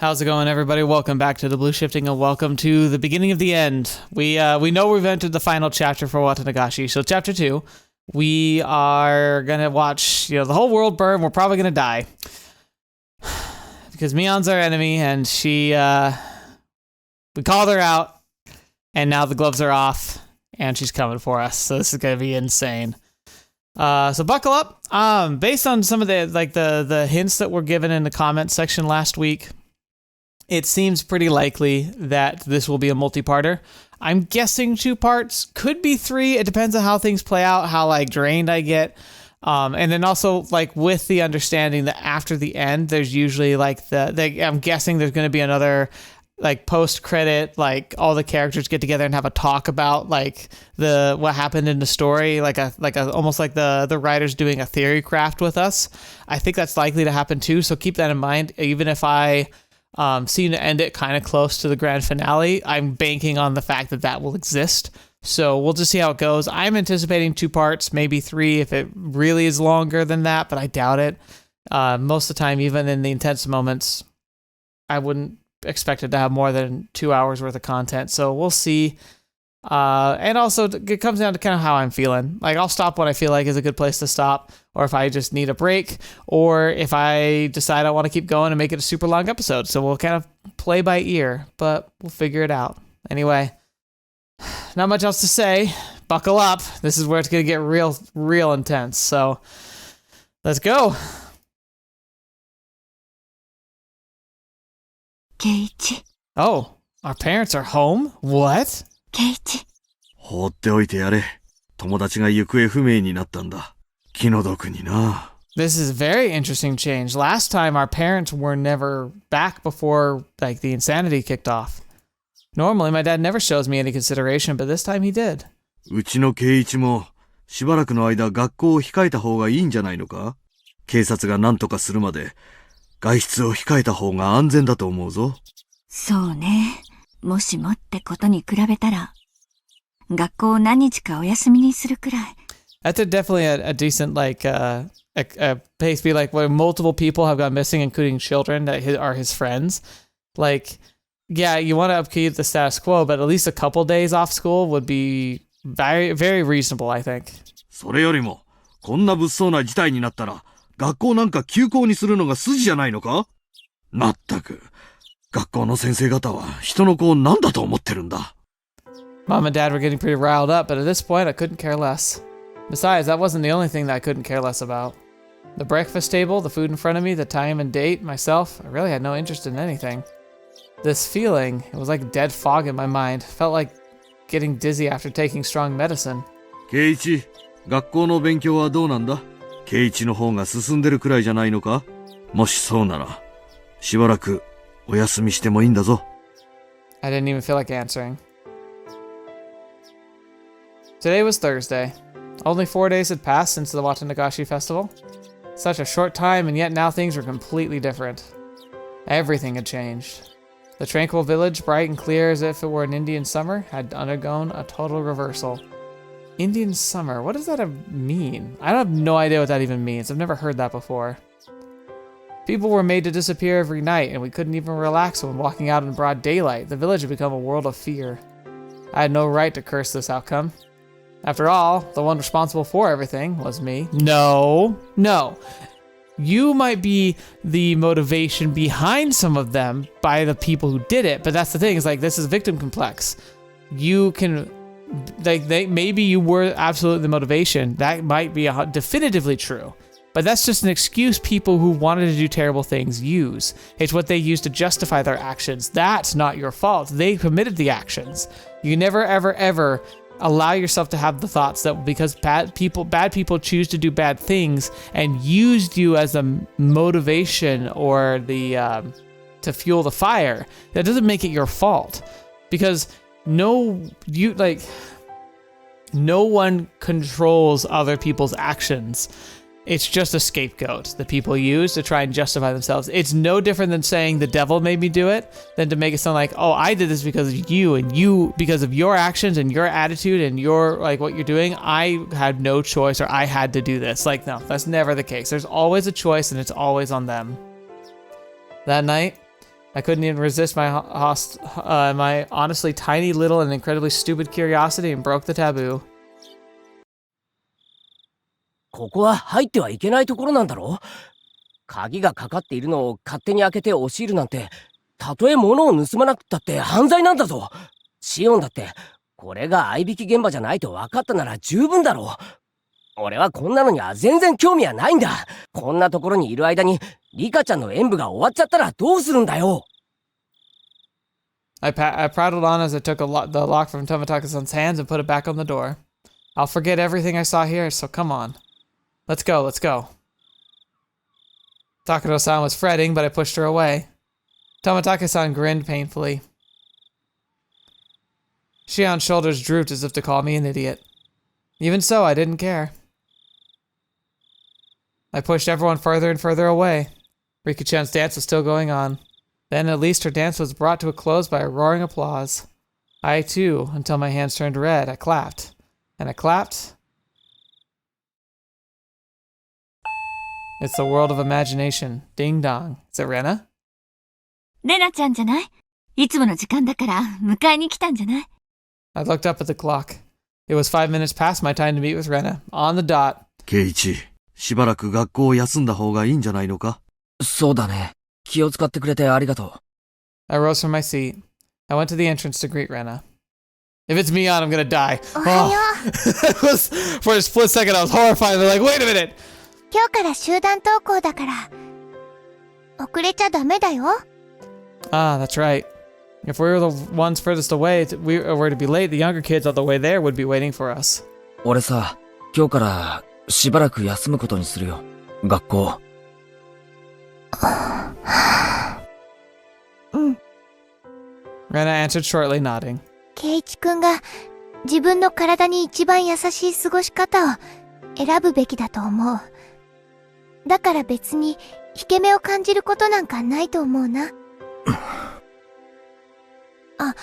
How's it going, everybody? Welcome back to the Blue Shifting, and welcome to the beginning of the end. We know we've entered the final chapter for Watanagashi, so chapter 2, we are gonna watch the whole world burn. We're probably gonna die because Mion's our enemy, and we called her out, and now the gloves are off, and she's coming for us. So this is gonna be insane. So buckle up. Based on some of the hints that were given in the comments section last week, it seems pretty likely that this will be a multi-parter. I'm guessing 2 parts, could be 3. It depends on how things play out, how drained I get. And then also with the understanding that after the end, there's usually I'm guessing there's going to be another post credit, all the characters get together and have a talk about what happened in the story, almost like the writers doing a theory craft with us. I think that's likely to happen too. So keep that in mind. Even if I seem to end it kind of close to the grand finale, I'm banking on the fact that will exist. So we'll just see how it goes. I'm anticipating 2 parts, maybe 3 if it really is longer than that, but I doubt it. Most of the time, even in the intense moments, I wouldn't expect it to have more than 2 hours worth of content. So we'll see. And also it comes down to kind of how I'm feeling. I'll stop when I feel like is a good place to stop, or if I just need a break, or if I decide I want to keep going and make it a super long episode. So we'll kind of play by ear, but we'll figure it out. Anyway, not much else to say. Buckle up. This is where it's going to get real intense. So let's go. Keiichi. Oh, our parents are home? What? ケイチ。放っておいてやれ。友達が行方不明になったんだ。気の毒にな。This is a very interesting change. Last time our parents were never back before the insanity kicked off. Normally my dad never shows me any consideration, but this time he did. うちの圭一もしばらくの間学校を控えた方がいいんじゃないのか？警察が何とかするまで外出を控えた方が安全だと思うぞ。そうね。もしもってことに比べたら、学校を何日かお休みにするくらい。That's definitely a decent a pace be where multiple people have gone missing, including children that are his friends. Yeah, you want to upkeep the status quo, but at least a couple days off school would be very, very reasonable, I think. それよりも、こんな物騒な事態になったら、学校なんか休校にするのが筋じゃないのか？まったく。学校の先生方は人の子を何だと思ってるんだ。Mom and Dad were getting pretty riled up, but at this point I couldn't care less. Besides, that wasn't the only thing that I couldn't care less about. The breakfast table, the food in front of me, the time and date, myself, I really had no interest in anything. This feeling, it was like dead fog in my mind. Felt like getting dizzy after taking strong medicine. 圭一、学校の勉強はどうなんだ？圭一の方が進んでるくらいじゃないのか？もしそうなら、しばらくお休みしてもいいんだぞ。I didn't even feel like answering. Today was Thursday. Only 4 days had passed since the Watanagashi festival. Such a short time, and yet now things were completely different. Everything had changed. The tranquil village, bright and clear as if it were an Indian summer, had undergone a total reversal. Indian summer, what does that mean? I have no idea what that even means. I've never heard that before. People were made to disappear every night, and we couldn't even relax when walking out in broad daylight. The village had become a world of fear. I had no right to curse this outcome. After all, the one responsible for everything was me. No. You might be the motivation behind some of them by the people who did it, but that's the thing, is this is victim complex. You can, maybe you were absolutely the motivation. That might be definitively true. But that's just an excuse people who wanted to do terrible things use. It's what they use to justify their actions. That's not your fault. They committed the actions. You never, ever, ever allow yourself to have the thoughts that because bad people choose to do bad things and used you as a motivation or to fuel the fire. That doesn't make it your fault, because no one controls other people's actions. It's just a scapegoat that people use to try and justify themselves. It's no different than saying the devil made me do it, than to make it sound like, oh, I did this because of you, and you, because of your actions and your attitude and your, what you're doing, I had no choice, or I had to do this. No, that's never the case. There's always a choice, and it's always on them. That night, I couldn't even resist my honestly tiny little and incredibly stupid curiosity and broke the taboo. ここは入ってはいけないところなんだろ？鍵がかかっているのを勝手に開けて押し入るなんて、たとえ物を盗まなくったって犯罪なんだぞ。シオンだって、これが合いびき現場じゃないと分かったなら十分だろう。俺はこんなのには全然興味はないんだ。こんなところにいる間にリカちゃんの演舞が終わっちゃったらどうするんだよ。I prattled on as I took the lock from Tomataka-san's hands and put it back on the door. I'll forget everything I saw here, so come on. Let's go, let's go. Takano-san was fretting, but I pushed her away. Tomataka-san grinned painfully. Shion's shoulders drooped as if to call me an idiot. Even so, I didn't care. I pushed everyone further and further away. Rika-chan's dance was still going on. Then at least her dance was brought to a close by a roaring applause. I too, until my hands turned red, I clapped. And I clapped. It's the world of imagination. Ding dong. Is it Rena? レナちゃんじゃない？いつもの時間だから迎えに来たんじゃない？ I looked up at the clock. It was 5 minutes past my time to meet with Rena. On the dot. ケイイチ、しばらく学校を休んだ方がいいんじゃないのか？そうだね。気を使ってくれてありがとう。I rose from my seat. I went to the entrance to greet Rena. If it's Mion, I'm gonna die. おはよう。It was, for a split second, I was horrified. They're like, wait a minute. 今日から集団登校だから、遅れちゃダメだよ。Ah, that's right. If we were the ones furthest away, we were to be late, the younger kids on the way there would be waiting for us. 俺さ、今日からしばらく休むことにするよ。学校。うん。Rena answered shortly, nodding. ケイイチくんが自分の体に一番優しい過ごし方を選ぶべきだと思う。だから別に引け目を感じることなんかないと思うな。あ、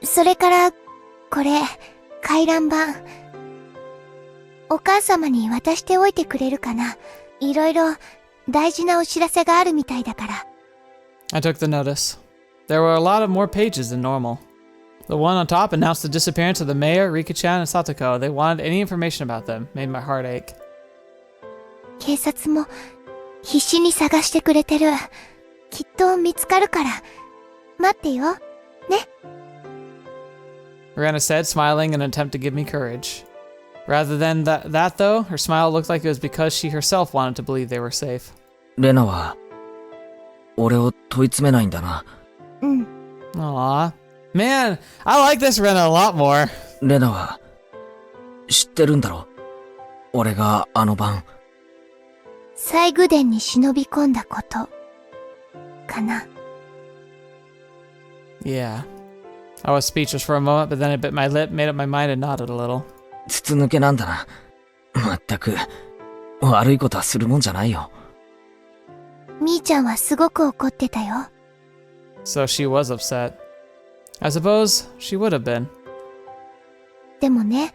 それから、これ、回覧板。お母様に渡しておいてくれるかな。いろいろ大事なお知らせがあるみたいだから。I took the notice. There were a lot of more pages than normal. The one on top announced the disappearance of the mayor, Rika-chan, and Satoko. They wanted any information about them. Made my heart ache. 警察も必死に探してくれてる。きっと見つかるから。待ってよ。ね。Rena said, smiling in an attempt to give me courage. Rather than that though, her smile looked like it was because she herself wanted to believe they were safe. レナは、俺を問い詰めないんだな。うん。Aww. Man, I like this Rena a lot more. レナは、知ってるんだろ？俺があの晩。西宮殿に忍び込んだこと、かな。Yeah. I was speechless for a moment, but then I bit my lip, made up my mind, and nodded a little. 筒抜けなんだな。まったく、悪いことはするもんじゃないよ。みーちゃんはすごく怒ってたよ。So she was upset. I suppose she would have been. でもね、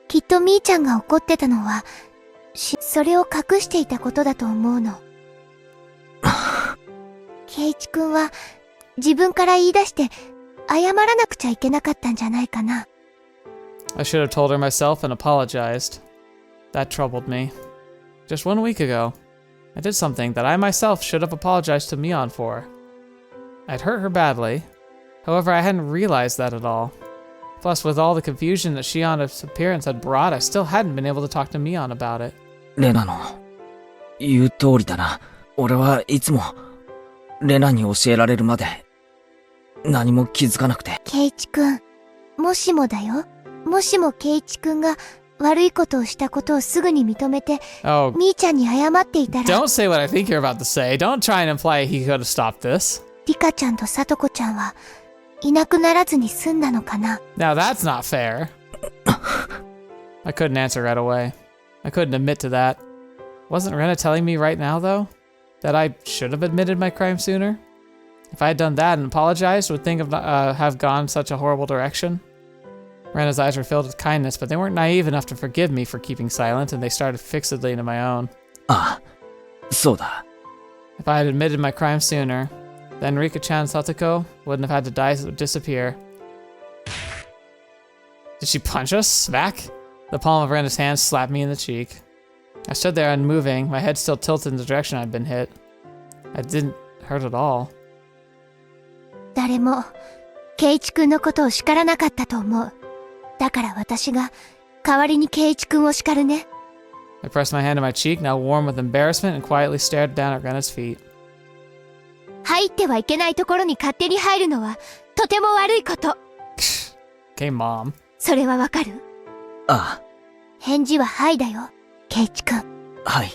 きっとみーちゃんが怒ってたのは、それを隠していたことだと思うの。ケイイチくんは自分から言い出して謝らなくちゃいけなかったんじゃないかな。I should have told her myself and apologized. That troubled me. Just 1 week ago, I did something that I myself should have apologized to Mion for. I'd hurt her badly. However, I hadn't realized that at all. Plus, with all the confusion that Shion's appearance had brought, I still hadn't been able to talk to Mion about it. レナの言う通りだな。俺はいつもレナに教えられるまで何も気づかなくて。ケイイチくん、もしもだよ。もしもケイイチくんが悪いことをしたことをすぐに認めて、Oh, みーちゃんに謝っていたら、 don't say what I think you're about to say. Don't try and imply he could have stopped this. リカちゃんとサトコちゃんはいなくならずに済んだのかな。 Now that's not fair. I couldn't answer right away. I couldn't admit to that. Wasn't Rena telling me right now, though, that I should have admitted my crime sooner? If I had done that and apologized, would think of have gone such a horrible direction? Rena's eyes were filled with kindness, but they weren't naive enough to forgive me for keeping silent, and they started fixedly into my own. ああ、そうだ。 If I had admitted my crime sooner, Then Rika-chan and Satoko wouldn't have had to disappear. Did she punch us back? The palm of Rena's hand slapped me in the cheek. I stood there unmoving, my head still tilted in the direction I'd been hit. I didn't hurt at all. 誰も、圭一くんのことを叱らなかったと思う。だから私が、代わりに圭一くんを叱るね。I pressed my hand to my cheek, now warm with embarrassment, and quietly stared down at Rena's feet. 入ってはいけないところに勝手に入るのは、とても悪いこと。Okay, Mom. それはわかる？ああ。返事ははいだよ、圭一くん。はい。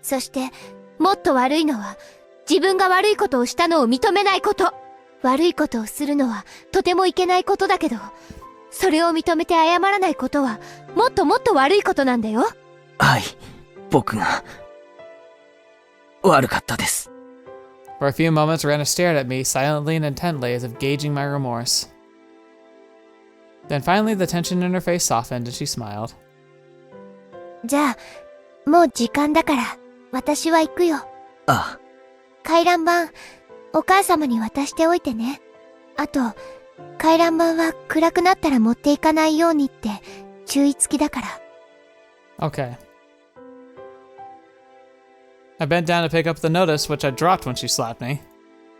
そして、もっと悪いのは、自分が悪いことをしたのを認めないこと。悪いことをするのは、とてもいけないことだけど、それを認めて謝らないことは、もっともっと悪いことなんだよ。はい。僕が、悪かったです。For a few moments, Rena stared at me silently and intently as if gauging my remorse. Then finally, the tension in her face softened and she smiled. じゃあ、もう時間だから、私は行くよ。ああ。回覧板、お母様に渡しておいてね。あと、回覧板は暗くなったら持っていかないようにって注意付きだから。Okay. I bent down to pick up the notice, which I dropped when she slapped me.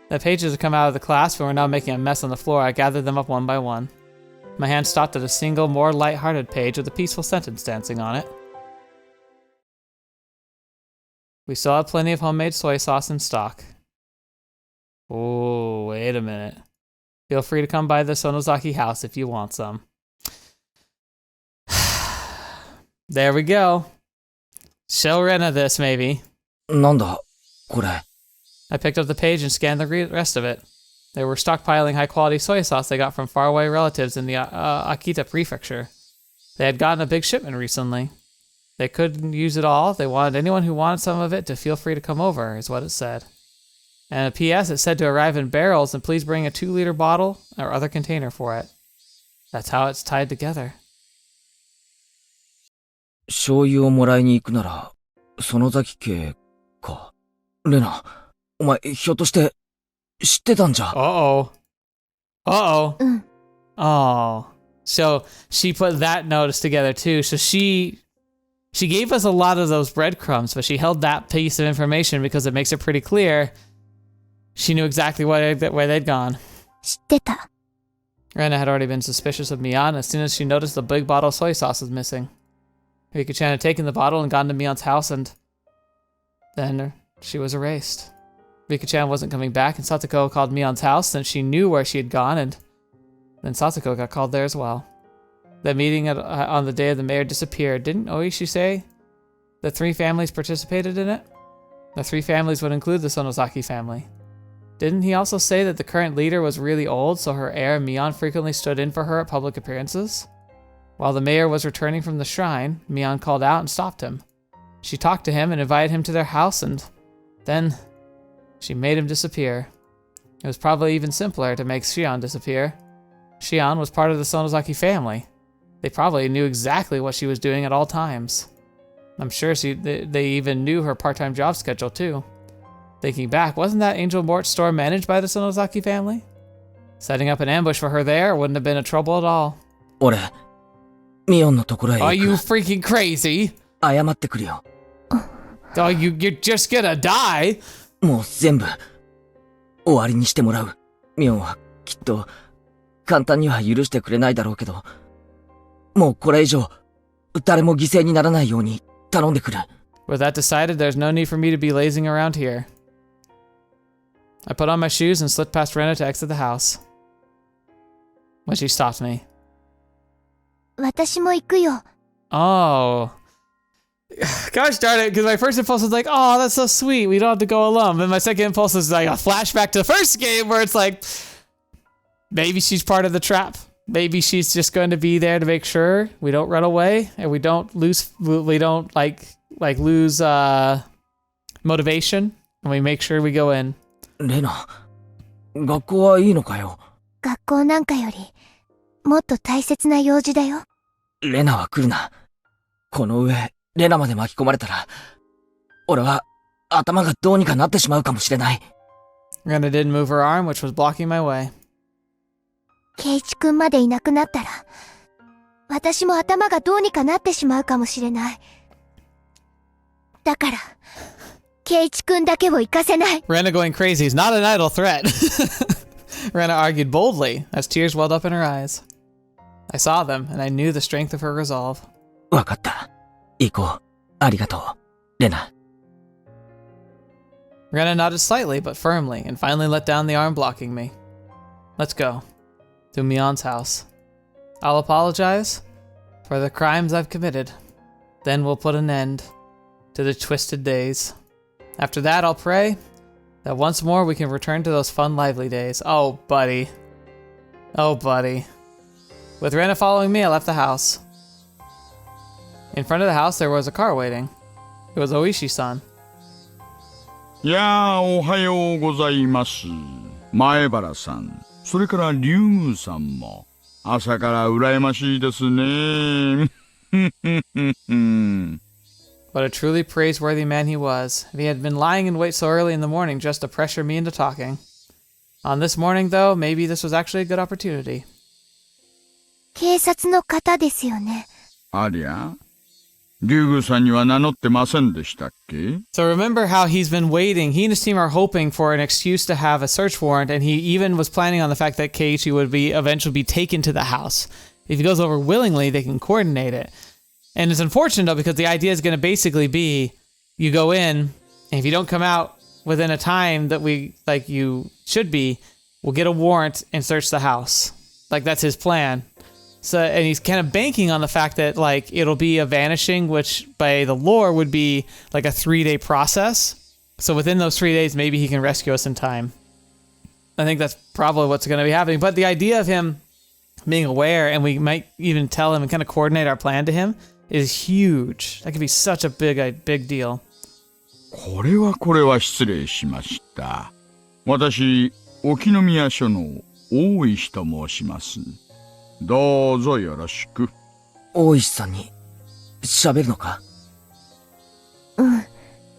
The pages had come out of the clasp and were now making a mess on the floor. I gathered them up one by one. My hand stopped at a single, more light-hearted page with a peaceful sentence dancing on it. We still have plenty of homemade soy sauce in stock. Oh, wait a minute. Feel free to come by the Sonozaki house if you want some. There we go. Show Rena this, maybe. なんだこれ。I picked up the page and scanned the rest of it. They were stockpiling high-quality soy sauce they got from faraway relatives in the Akita prefecture. They had gotten a big shipment recently. They couldn't use it all. They wanted anyone who wanted some of it to feel free to come over, is what it said. And a PS, it said to arrive in barrels and please bring a 2-liter bottle or other container for it. That's how it's tied together. 醤油をもらいに行くなら、園崎家か。レナ、お前、ひょっとして、知ってたんじゃ。Uh-oh. Uh-oh. うん。Oh. So she put that notice together too. So she gave us a lot of those breadcrumbs, but she held that piece of information because it makes it pretty clear she knew exactly where they'd gone. 知ってた。Rena had already been suspicious of Mion as soon as she noticed the big bottle of soy sauce was missing. Rika-chan had taken the bottle and gone to Mion's house, and then she was erased. Rika-chan wasn't coming back, and Satoko called Mion's house since she knew where she had gone, and then Satoko got called there as well. That meeting on the day of the mayor disappeared. Didn't Ooishi say the 3 families participated in it? The 3 families would include the Sonozaki family. Didn't he also say that the current leader was really old, so her heir Mion frequently stood in for her at public appearances? While the mayor was returning from the shrine, Mion called out and stopped him. She talked to him and invited him to their house, and then she made him disappear. It was probably even simpler to make Shion disappear. Shion was part of the Sonozaki family. They probably knew exactly what she was doing at all times. I'm sure they even knew her part-time job schedule too. Thinking back, wasn't that Angel Mort's store managed by the Sonozaki family? Setting up an ambush for her there wouldn't have been a trouble at all. 俺、ミオンのところへ行く。Are you freaking crazy? 謝ってくるよ。Oh, you're just gonna die? もう全部、終わりにしてもらう。ミオンはきっと、簡単には許してくれないだろうけど、もうこれ以上、誰も犠牲にならないように頼んでくる。With that decided, there's no need for me to be lazing around here. I put on my shoes and slipped past Rena to exit the house. When she stopped me. 私も行くよ。Oh. Gosh darn it, because my first impulse was like, oh, that's so sweet, we don't have to go alone. And my second impulse was like a flashback to the first game where it's like, maybe she's part of the trap. Maybe she's just going to be there to make sure we don't run away and we don't lose motivation, and we make sure we go in. レナ、学校はいいのかよ。学校なんかより、もっと大切な用事だよ。レナは来るな。この上、レナまで巻き込まれたら、俺は頭がどうにかなってしまうかもしれない。Rena didn't move her arm, which was blocking my way. ケイチ君までいなくなったら、私も頭がどうにかなってしまうかもしれない。だから、ケイチ君だけを行かせない。Rena going crazy is not an idle threat. Rena argued boldly as tears welled up in her eyes. I saw them, and I knew the strength of her resolve. わかった。行こう。ありがとう。レナ。Rena nodded slightly but firmly and finally let down the arm blocking me. Let's go. To Mion's house. I'll apologize for the crimes I've committed. Then we'll put an end to the twisted days. After that, I'll pray that once more we can return to those fun, lively days. Oh, buddy. Oh, buddy. With Rena following me, I left the house. In front of the house, there was a car waiting. It was Ooishi-san. いやー、おはようございます。前原さん、それから竜宮さんも、朝から羨ましいですね。What a truly praiseworthy man he was. If he had been lying in wait so early in the morning just to pressure me into talking. On this morning, though, maybe this was actually a good opportunity. 警察の方ですよね。ありゃ、竜宮さんには名乗ってませんでしたっけ？ So remember how he's been waiting. He and his team are hoping for an excuse to have a search warrant, and he even was planning on the fact that Keiichi would eventually be taken to the house. If he goes over willingly, they can coordinate it. And it's unfortunate, though, because the idea is going to basically be you go in, and if you don't come out within a time that you should be, we'll get a warrant and search the house. Like, that's his plan. So, and he's kind of banking on the fact that, like, it'll be a vanishing, which by the lore would be like a 3-day process. So within those 3 days, maybe he can rescue us in time. I think that's probably what's going to be happening. But the idea of him being aware, and we might even tell him and kind of coordinate our plan to him, is huge. That could be such a big deal. これは失礼しました。私、沖宮署の大石と申します。どうぞよろしく。大石さんに喋るのか？うん。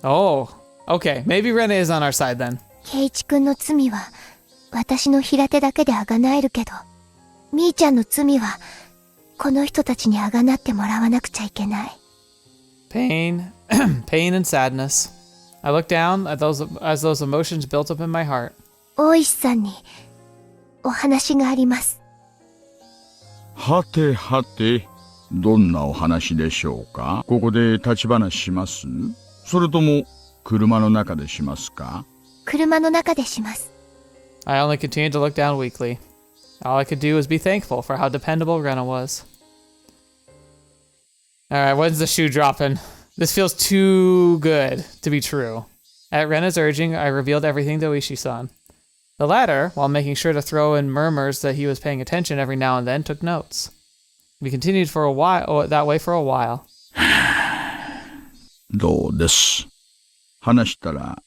Oh, okay. Maybe Rena is on our side then. ケイチ君の罪は私の平手だけであがなえるけど、みーちゃんの罪はこの人たちにあがなってもらわなくちゃいけない。Pain, pain and sadness. I looked down at as those emotions built up in my heart. 大石さんにお話があります。はてはて、どんなお話でしょうか？ここで立ち話します？それとも車の中でしますか？車の中でします。I only continued to look down weakly. All I could do was be thankful for how dependable Rena was. Alright, when's the shoe dropping? This feels too good to be true. At Rena's urging, I revealed everything to Ooishi-san. The latter, while making sure to throw in murmurs that he was paying attention every now and then, took notes. We continued that way for a while. どうです。話したら、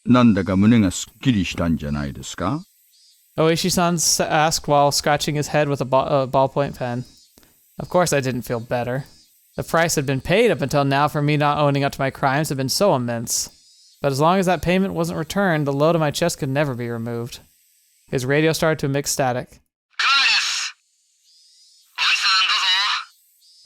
なんだか胸がすっきりしたんじゃないですか？ Ooishi-san asked while scratching his head with a ballpoint pen. Of course I didn't feel better. The price had been paid up until now for me not owning up to my crimes had been so immense. But as long as that payment wasn't returned, the load on my chest could never be removed. His radio started to emit static.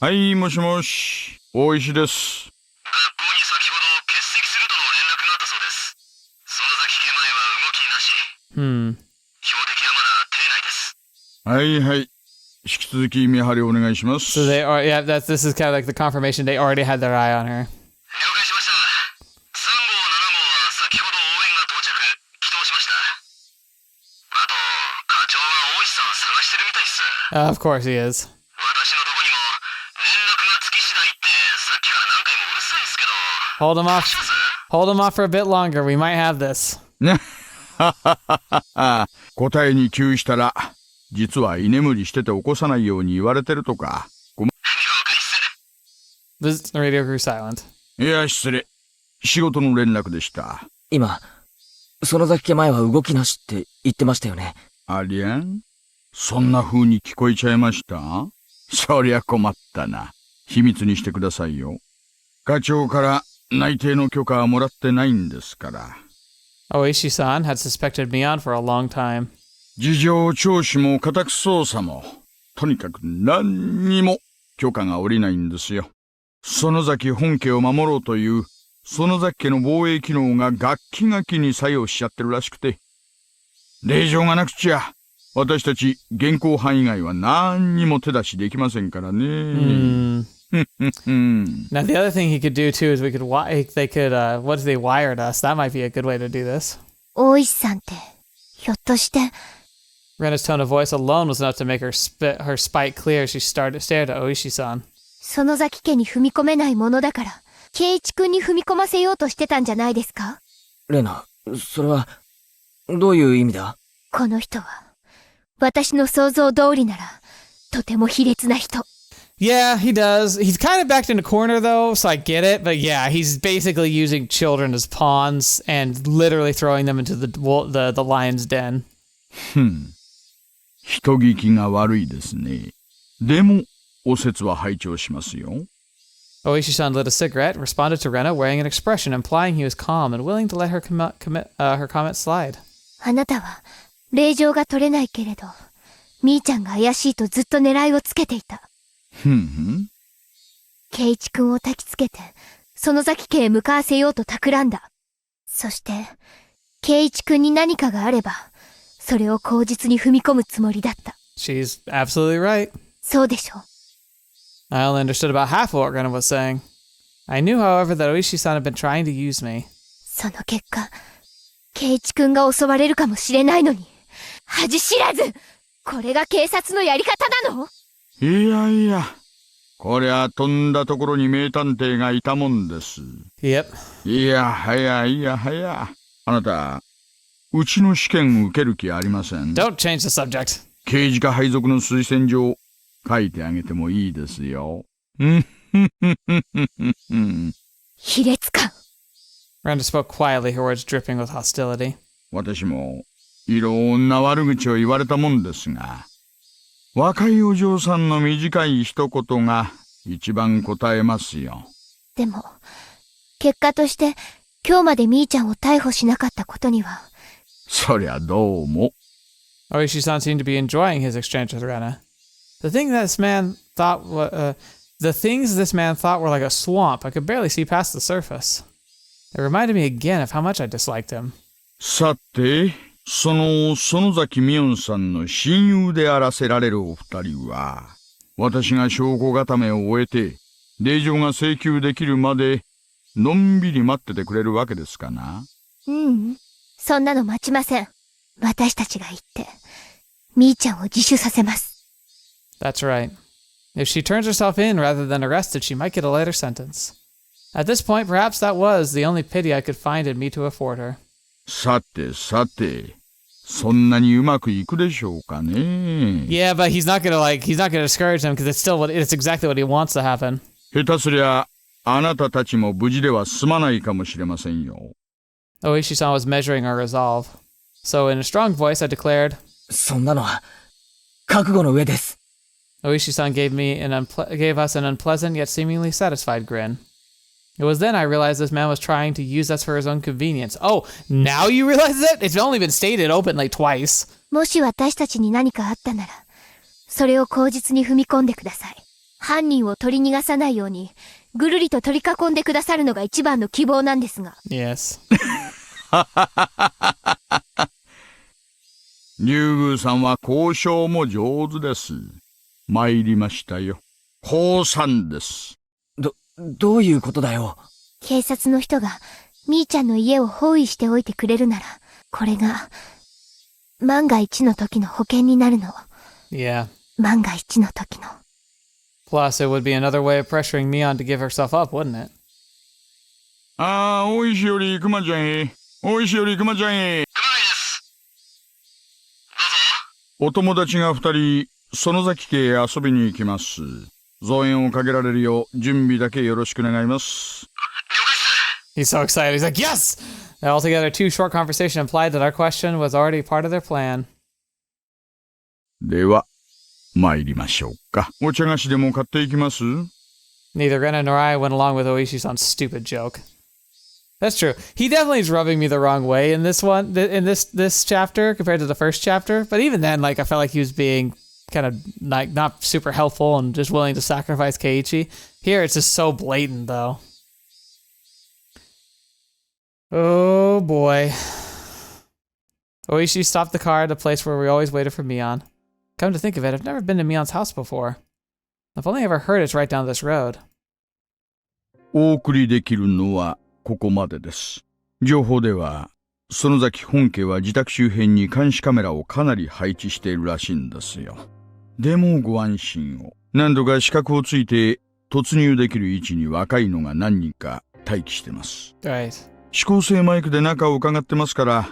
はい、もしもし、大石です。学校に先ほど欠席するとの連絡があったそうです。園崎家前は動きなし。標的はまだ邸内です。はいはい。引き続き見張りお願いします。So they are, yeah, this is kind of like the confirmation they already had their eye on her. 了解しました。3号、7号は先ほど応援が到着、帰動しました。あと、課長は大石さんを探してるみたいっす。Of course he is. 私のとこにも連絡がつき次第ってさっきから何回もうるさいっすけど。Hold him off. Hold him off for a bit longer. We might have this. 答えに窮したら、実は居眠りしてて起こさないように言われてるとか。了解っす。The radio grew silent. いや、失礼。仕事の連絡でした。今、園崎家前は動きなしって言ってましたよね。ありゃん？そんな風に聞こえちゃいました？そりゃ困ったな。秘密にしてくださいよ。課長から内定の許可はもらってないんですから。Oishi-san had suspected Mion for a long time. 事情聴取も家宅捜査も、とにかく何にも許可が下りないんですよ。園崎本家を守ろうという園崎家の防衛機能がガッキガキに作用しちゃってるらしくて。令状がなくちゃ、私たち現行犯以外は何にも手出しできませんからね。Now the other thing he could do too is they could what if they wired us? That might be a good way to do this. 大石さんって、ひょっとして、Rena's tone of voice alone was enough to make her spite clear as she stared at Oishi-san. 園崎家に踏み込めないものだから、圭一君に踏み込ませようとしてたんじゃないですか？レナ、それは、どういう意味だ？この人は、私の想像通りなら、とても卑劣な人。Yeah, he does. He's kind of backed in a corner though, so I get it. But yeah, he's basically using children as pawns and literally throwing them into the lion's den. 人聞きが悪いですね。でも、お説は拝聴しますよ。Oishi-san lit a cigarette and responded to Rena wearing an expression implying he was calm and willing to let her her comment slide. あなたは、令状が取れないけれど、みーちゃんが怪しいとずっと狙いをつけていた。圭一君を焚きつけて、園崎家へ向かわせようと企んだ。そして、圭一君に何かがあれば、それを口実に踏み込むつもりだった。She's absolutely right. そうでしょう。I only understood about half of what Rena was saying. I knew, however, that Oishi-san had been trying to use me. その結果、圭一君が襲われるかもしれないのに、恥知らず！これが警察のやり方なの？いやいや、こりゃとんだところに名探偵がいたもんです。Yep. いやはや。あなた、うちの試験受ける気ありません？ Don't change the subject. 刑事課配属の推薦状、書いてあげてもいいですよ。卑劣か。Rena spoke quietly, her words dripping with hostility. 私も、いろんな悪口を言われたもんですが、若いお嬢さんの短い一言が一番答えますよ。でも、結果として今日までみーちゃんを逮捕しなかったことには。そりゃどうも。Oishi-san seemed to be enjoying his exchange with Rena. The things this man thought were like a swamp. I could barely see past the surface. It reminded me again of how much I disliked him. さて、その園崎美音さんの親友であらせられるお二人は、私が証拠固めを終えて、令状が請求できるまで、のんびり待っててくれるわけですかな？そんなの待ちません。私たちが行って、みーちゃんを自首させます。That's right. If she turns herself in rather than arrested, she might get a lighter sentence. At this point, perhaps that was the only pity I could find in me to afford her. さて、そんなにうまくいくでしょうかね。Yeah, but he's not gonna discourage him because it's exactly what he wants to happen. 下手すりゃ、あなたたちも無事では済まないかもしれませんよ。Oishi-san was measuring her resolve. So in a strong voice, I declared, そんなのは、覚悟の上です。Oishi-san gave us an unpleasant yet seemingly satisfied grin. It was then I realized this man was trying to use us for his own convenience. Oh, now you realize that? It's only been stated openly twice. もし私たちに何かあったなら、それを口実に踏み込んでください。犯人を取り逃がさないように、ぐるりと取り囲んでくださるのが一番の希望なんですが。Yes. 竜宮さんは交渉も上手です。参りましたよ。降参です。どういうことだよ。警察の人が、みーちゃんの家を包囲しておいてくれるなら、これが、万が一の時の保険になるの。Yeah. 万が一の時の。Plus, it would be another way of pressuring Mion to give herself up, wouldn't it? 大石より熊ちゃんへ。大石より熊ちゃんへ。熊谷です。どうぞ。お友達が二人、園崎家へ遊びに行きます。増援をかけられるよう準備だけよろしく願います。He's so excited. He's like, yes! And altogether, two short conversations implied that our question was already part of their plan. では、参りましょうか。お茶菓子でも買っていきます？ Neither Rena nor I went along with Oishi-san's stupid joke. That's true. He definitely is rubbing me the wrong way in this one, in this chapter compared to the first chapter. But even then, like, I felt like he was being kind of like not super helpful and just willing to sacrifice Keiichi. Here, it's just so blatant, though. Oh boy. Ooishi stopped the car at a place where we always waited for Mion. Come to think of it, I've never been to Mion's house before. I've only ever heard it's right down this road. お送りできるのはここまでです。情報では、園崎本家は自宅周辺に監視カメラをかなり配置しているらしいんですよ。でもご安心を。何度か死角をついて突入できる位置に若いのが何人か待機してます。Right. 指向性マイクで中を伺ってますから、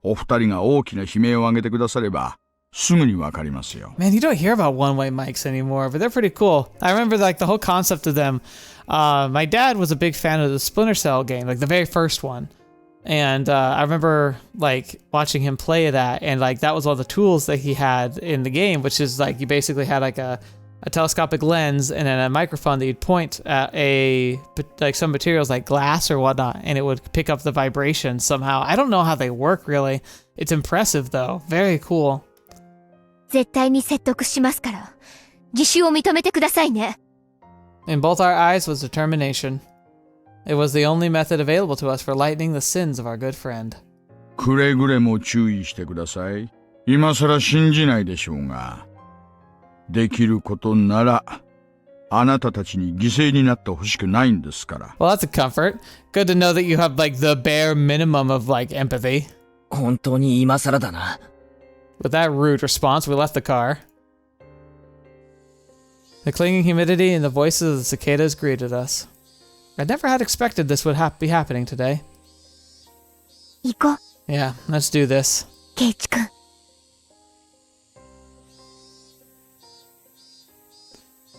お二人が大きな悲鳴を上げてくだされば、すぐにわかりますよ。Man, you don't hear about one-way mics anymore, but they're pretty cool. I remember like the whole concept of them. My dad was a big fan of the Splinter Cell game, like the very first one. And I remember like watching him play that, and like that was one of the tools that he had in the game, which is like you basically had like a telescopic lens and then a microphone that you'd point at like some materials like glass or whatnot, and it would pick up the vibration somehow. I don't know how they work really. It's impressive though. Very cool. 絶対に説得しますから、自首を認めてくださいね。In both our eyes was determination. It was the only method available to us for lightening the sins of our good friend. くれぐれも注意してください。今さら信じないでしょうが、できることなら、あなたたちに犠牲になってほしくないんですから。Well, that's a comfort. Good to know that you have like the bare minimum of like empathy. 本当に今更だな。With that rude response, we left the car. The clinging humidity and the voices of the cicadas greeted us. I never had expected this would be happening today. 行こう、 Yeah, let's do this. ケイチ君。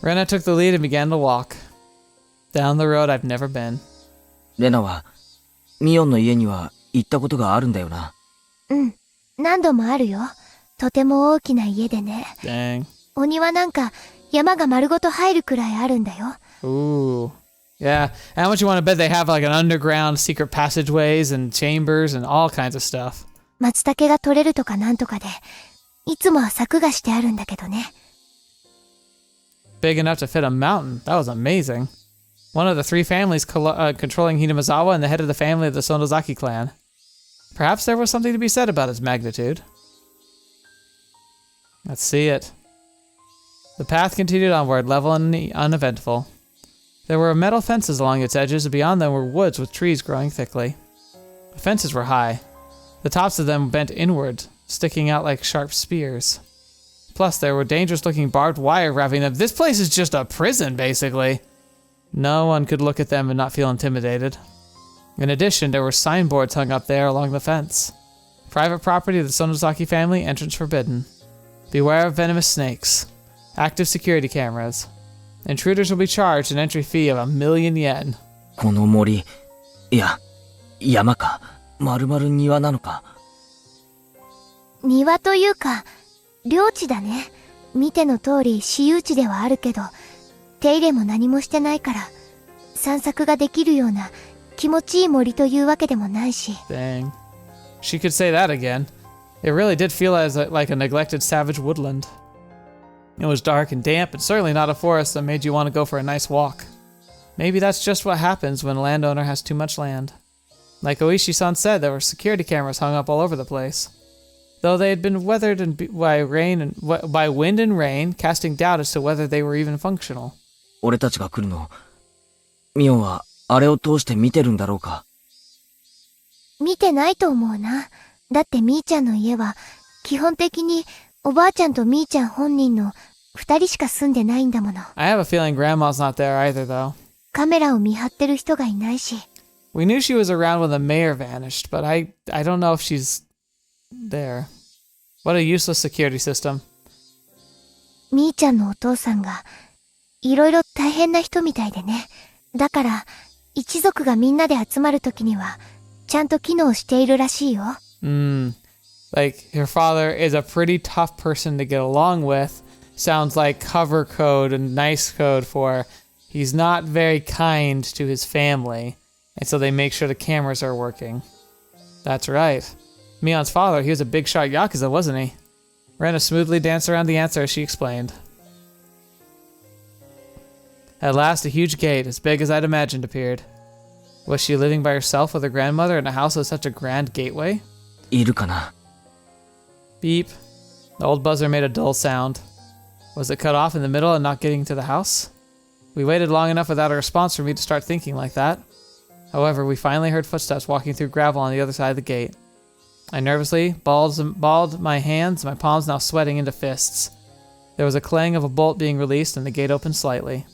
Rena took the lead and began to walk. Down the road I've never been. レナは、ミオンの家には行ったことがあるんだよな。うん、何度もあるよ。とても大きな家でね。Dang. お庭なんか山が丸ごと入るくらいあるんだよ。Ooh. Yeah, and how much you want to bet they have like an underground secret passageways and chambers and all kinds of stuff. 松茸が取れるとかなんとかで、いつもは柵がしてあるんだけどね。Big enough to fit a mountain. That was amazing. One of the three families controlling Hinamizawa and the head of the family of the Sonozaki clan. Perhaps there was something to be said about its magnitude. Let's see it. The path continued onward, level and uneventful. There were metal fences along its edges, and beyond them were woods with trees growing thickly. The fences were high. The tops of them bent inward, sticking out like sharp spears. Plus, there were dangerous-looking barbed wire wrapping them. This place is just a prison, basically. No one could look at them and not feel intimidated. In addition, there were signboards hung up there along the fence. Private property of the Sonozaki family, entrance forbidden. Beware of venomous snakes. Active security cameras. Intruders will be charged an entry fee of 1,000,000 yen. この森、いや、山か、まるまる庭なのか。庭というか、領地だね。見ての通り私有地ではあるけど、手入れも何もしてないから、散策ができるような気持ちいい森というわけでもないし。Dang. She could say that again. It really did feel like a neglected savage woodland. It was dark and damp, and certainly not a forest that made you want to go for a nice walk. Maybe that's just what happens when a landowner has too much land. Like Ooishi-san said, there were security cameras hung up all over the place. Though they had been weathered by wind and rain, casting doubt as to whether they were even functional. 俺たちが来るの、ミオンはあれを通して見てるんだろうか。見てないと思うな。だってみーちゃんの家は、基本的におばあちゃんとみーちゃん本人の2人しか住んでないんだもの。I have a feeling Grandma's not there either, though. カメラを見張ってる人がいないし。We knew she was around when the mayor vanished, but I don't know if she's there. What a useless security system. みーちゃんのお父さんが、いろいろ大変な人みたいでね。だから、一族がみんなで集まるときには、ちゃんと機能しているらしいよ。Like, her father is a pretty tough person to get along with. Sounds like cover code and nice code for he's not very kind to his family. And so they make sure the cameras are working. That's right. Mion's father, he was a big shot Yakuza, wasn't he? Rena smoothly danced around the answer as she explained. At last, a huge gate, as big as I'd imagined, appeared. Was she living by herself with her grandmother in a house with such a grand gateway? いるかな? Beep. The old buzzer made a dull sound. Was it cut off in the middle and not getting to the house? We waited long enough without a response for me to start thinking like that. However, we finally heard footsteps walking through gravel on the other side of the gate. I nervously balled my hands, my palms now sweating into fists. There was a clang of a bolt being released and the gate opened slightly.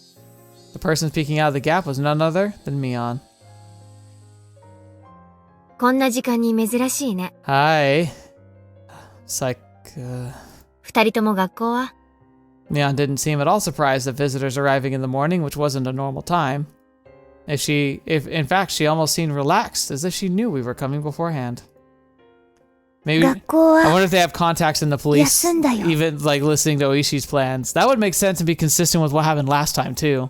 The person peeking out of the gap was none other than Mion. こんな時間に珍しいね。 Hi. Psych. 二人とも学校は? Mion didn't seem at all surprised at visitors arriving in the morning, which wasn't a normal time. In fact, she almost seemed relaxed, as if she knew we were coming beforehand. Maybe, I wonder if they have contacts in the police, even like listening to Ooishi's plans. That would make sense and be consistent with what happened last time, too.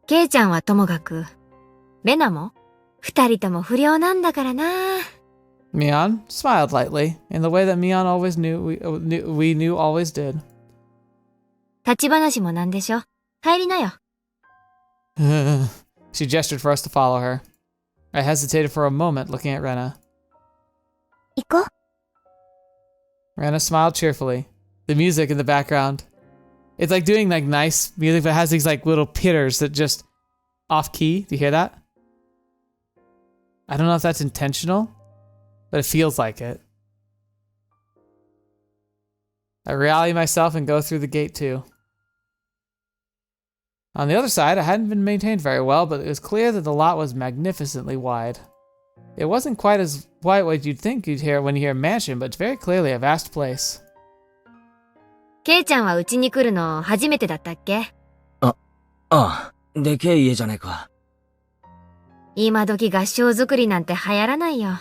ケイちゃんはともかく、レナも二人とも不良なんだからな。Mion smiled lightly, in the way that Mion always we knew always did. 立ち話もなんでしょ。入りなよ。She gestured for us to follow her. I hesitated for a moment, looking at Rena. 行こう。 Rena smiled cheerfully. The music in the background. It's like doing like nice music, but it has these like little pitters that just off key. Do you hear that? I don't know if that's intentional, but it feels like it. I rally myself and go through the gate too. On the other side, it hadn't been maintained very well, but it was clear that the lot was magnificently wide. It wasn't quite as wide what you'd think you'd hear when you hear a mansion, but it's very clearly a vast place. ケイちゃんはうちに来るの初めてだったっけ？ああ、でけえ家じゃねえか。今時合掌造りなんて流行らないよ。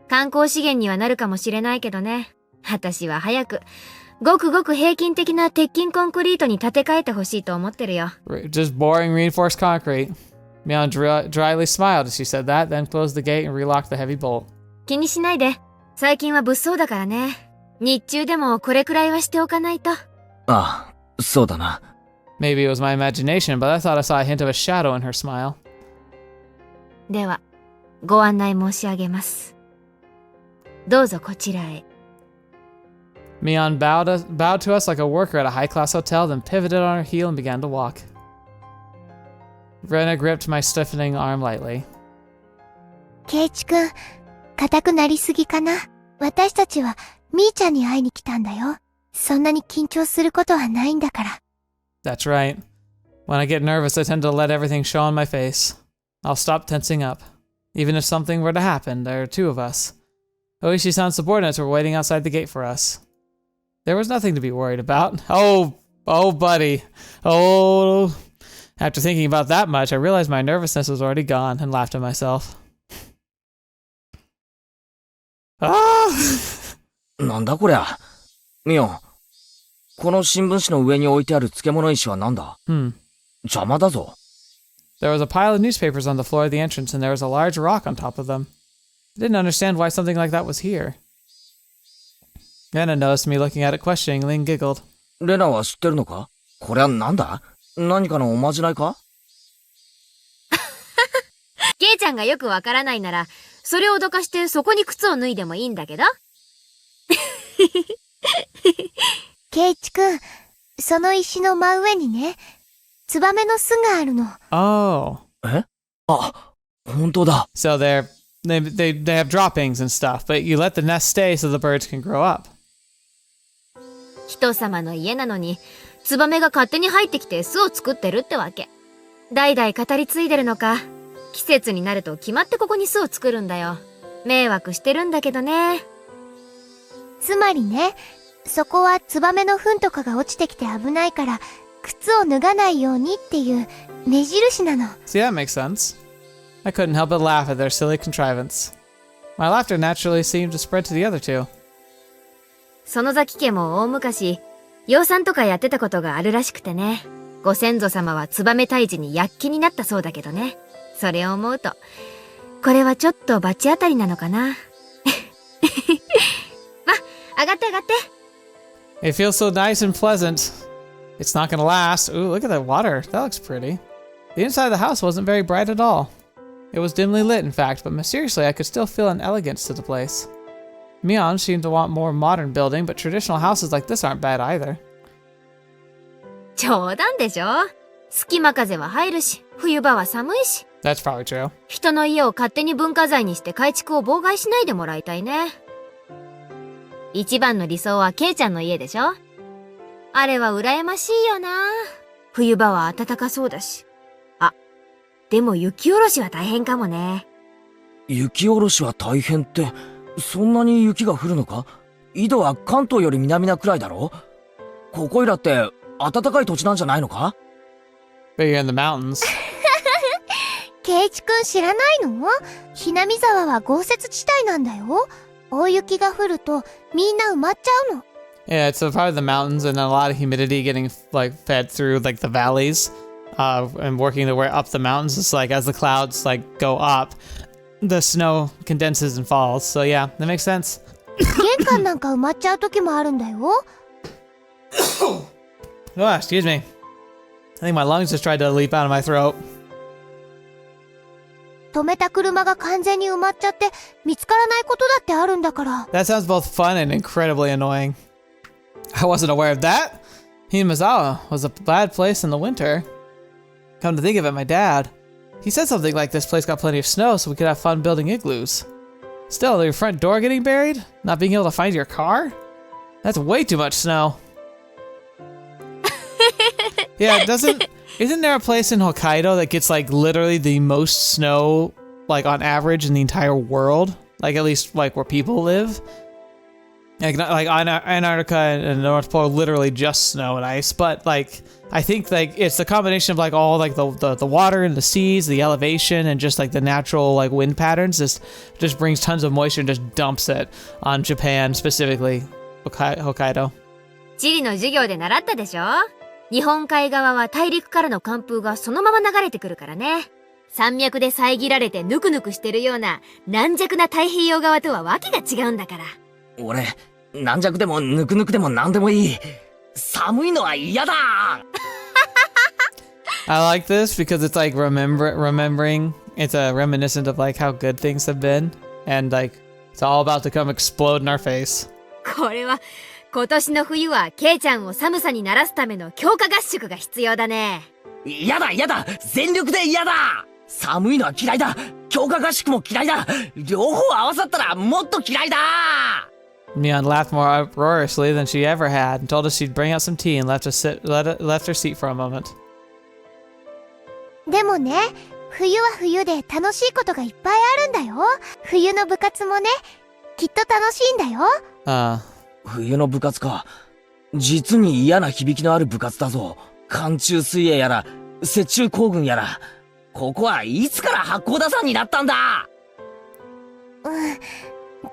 観光資源にはなるかもしれないけどね。私は早く、ごくごく平均的な鉄筋コンクリートに建て替えてほしいと思ってるよ。Just boring reinforced concrete. Mion dryly smiled as she said that, then closed the gate and relocked the heavy bolt. 気にしないで。最近は物騒だからね。日中でもこれくらいはしておかないと。ああ、そうだな。Maybe it was my imagination, but I thought I saw a hint of a shadow in her smile. では、ご案内申し上げます。どうぞこちらへ。Mion bowed to us like a worker at a high-class hotel, then pivoted on her heel and began to walk. Rena gripped my stiffening arm lightly. ケイチ君、硬くなりすぎかな。私たちはミーちゃんに会いに来たんだよ。そんなに緊張することはないんだから。That's right. When I get nervous, I tend to let everything show on my face. I'll stop tensing up. Even if something were to happen, there are two of us. Ooishi-san's subordinates were waiting outside the gate for us. There was nothing to be worried about. Oh, buddy. Oh. After thinking about that much, I realized my nervousness was already gone and laughed at myself. Ah! なんだこりゃ。ミオン、この新聞紙の上に置いてある漬物石はなんだ？邪魔だぞ。There was a pile of newspapers on the floor of the entrance, and there was a large rock on top of them. I didn't understand why something like that was here. Rena noticed me looking at it questioningly and giggled. レナは知ってるのか？これはなんだ？何かのおまじないか？ケイちゃんがよくわからないなら、それをどかしてそこに靴を脱いでもいいんだけど。ケイチ君、その石の真上にね、ツバメの巣があるの。Oh. え？あ、本当だ。 So they have droppings and stuff, but you let the nest stay so the birds can grow up. 人様の家なのに、ツバメが勝手に入ってきて巣を作ってるってわけ。代々語り継いでるのか。季節になると決まってここに巣を作るんだよ。迷惑してるんだけどね。つまりね、そこはツバメの糞とかが落ちてきて危ないから、靴を脱がないようにっていう目印なの。See, that makes sense. I couldn't help but laugh at their silly contrivance. My laughter naturally seemed to spread to the other two. 園崎家も大昔、養蚕とかやってたことがあるらしくてね。ご先祖様はツバメ退治に躍起になったそうだけどね。それを思うと、これはちょっと罰当たりなのかな。ま、上がって上がって。It feels so nice and pleasant. It's not gonna last. Ooh, look at that water. That looks pretty. The inside of the house wasn't very bright at all. It was dimly lit, in fact, but mysteriously I could still feel an elegance to the place. Mion seemed to want more modern building, but traditional houses like this aren't bad either. 冗談でしょ。隙間風は入るし、冬場は寒いし。That's probably true. 人の家を勝手に文化財にして改築を妨害しないでもらいたいね。一番の理想はケイちゃんの家でしょ。あれは羨ましいよな。冬場は暖かそうだし。あ、でも雪下ろしは大変かもね。雪下ろしは大変って、そんなに雪が降るのか？緯度は関東より南なくらいだろ？ここいらって暖かい土地なんじゃないのか？ But you're in the mountains. ケイチくん知らないの？ひなみざわは豪雪地帯なんだよ。大雪が降るとみんな埋まっちゃうの。Yeah, it's a part of the mountains and a lot of humidity getting like fed through like the valleys, and working their way up the mountains. It's like as the clouds like go up, the snow condenses and falls. So yeah, that makes sense. 玄関なんか埋まっちゃう時もあるんだよ。Oh, excuse me. I think my lungs just tried to leap out of my throat. 止めた車が完全に埋まっちゃって見つからないことだってあるんだから。That sounds both fun and incredibly annoying. I wasn't aware of that. Hinamizawa was a bad place in the winter. Come to think of it, my dad. He said something like this place got plenty of snow so we could have fun building igloos. Still, your front door getting buried? Not being able to find your car? That's way too much snow. Yeah, isn't there a place in Hokkaido that gets like literally the most snow like on average in the entire world? Like at least like where people live? Like Antarctica and the North Pole literally just snow and ice, but like I think like it's the combination of like all like the water and the seas, the elevation, and just like the natural like wind patterns just brings tons of moisture and just dumps it on Japan, specifically Hokkaido. 地理の授業で習ったでしょ。日本海側は大陸からの寒風がそのまま流れてくるからね。山脈で遮られてぬくぬくしてるような軟弱な太平洋側とはわけが違うんだから。俺、軟弱でもぬくぬくでも何でもいい。寒いのは嫌だ。I like this because it's like remembering. It's a reminiscent of like how good things have been, and like it's all about to come explode in our face. これは今年の冬はケイちゃんを寒さに慣らすための強化合宿が必要だね。嫌だ嫌だ、全力で嫌だ。寒いのは嫌いだ。強化合宿も嫌いだ。両方合わさったらもっと嫌いだ。Mion laughed more uproariously than she ever had and told us she'd bring out some tea and left her seat for a moment. でもね、冬は冬で楽しいことがいっぱいあるんだよ。冬の部活もね、きっと楽しいんだよ。冬の部活か。実に嫌な響きのある部活だぞ。寒中水泳やら、雪中行軍やら。ここはいつから八甲田山になったんだ。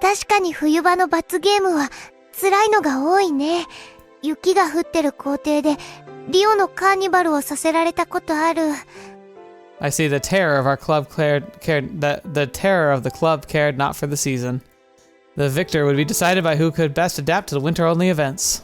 確かに冬場の罰ゲームは辛いのが多いね。雪が降ってる校庭でリオのカーニバルをさせられたことある。I see the terror of our club the terror of the club cared not for the season. The victor would be decided by who could best adapt to the winter-only events.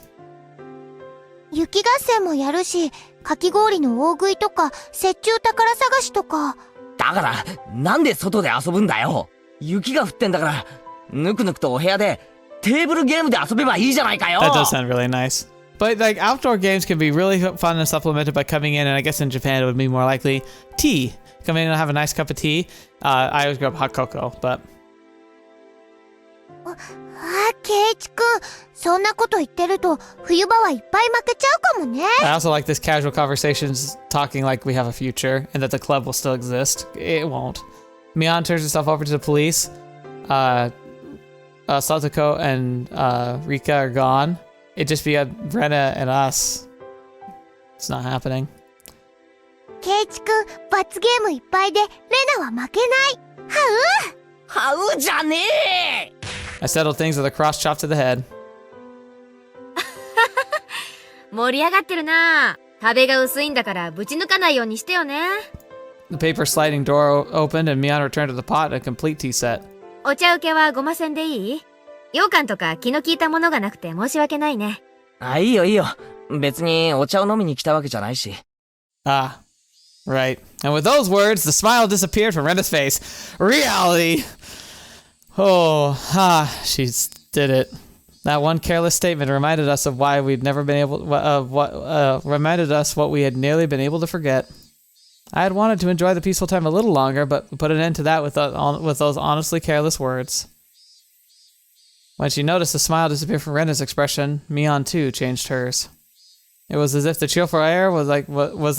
雪合戦もやるし、かき氷の大食いとか雪中宝探しとか。だからなんで外で遊ぶんだよ。雪が降ってんだから、ぬくぬくとお部屋でテーブルゲームで遊べばいいじゃないかよ。That does sound really nice. But like outdoor games can be really fun and supplemented by coming in, and I guess in Japan it would be more likely tea. Come in and have a nice cup of tea. I always grew up hot cocoa, but. ケイチくん、そんなこと言ってると冬場はいっぱい負けちゃうかもね。I also like this casual conversations talking like we have a future and that the club will still exist. It won't. Mion turns herself over to the police. Satoko and Rika are gone. It'd just be Rena and us. It's not happening. ケイチくん、罰ゲームいっぱいでレナは負けない。はうじゃねえ。I settled things with a cross chop to the head. 盛り上がってるな。壁が薄いんだからぶち抜かないようにしてよね。The paper sliding door opened and Mion returned to the pot and a complete tea set. お茶受けはごませんでいい？羊羹とか気の利いたものがなくて申し訳ないね。あ、いいよいいよ。別にお茶を飲みに来たわけじゃないし。Ah, right. And with those words, the smile disappeared from Rena's face. Reality! Oh, she did it. That one careless statement reminded us of why we'd never been able, reminded us what we had nearly been able to forget. I had wanted to enjoy the peaceful time a little longer, but we put an end to that with those honestly careless words. When she noticed the smile disappear from Rena's expression, Mion too changed hers. It was as if the cheerful air was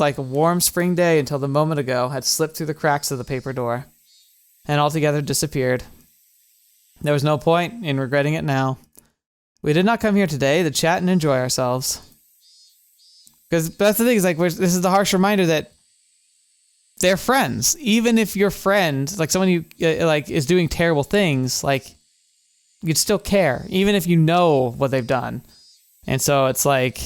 like a warm spring day until the moment ago had slipped through the cracks of the paper door, and altogether disappeared. There was no point in regretting it now. We did not come here today to chat and enjoy ourselves. Because that's the thing, is like this is the harsh reminder that they're friends. Even if your friend, like someone you like, is doing terrible things, like you'd still care, even if you know what they've done. And so it's like,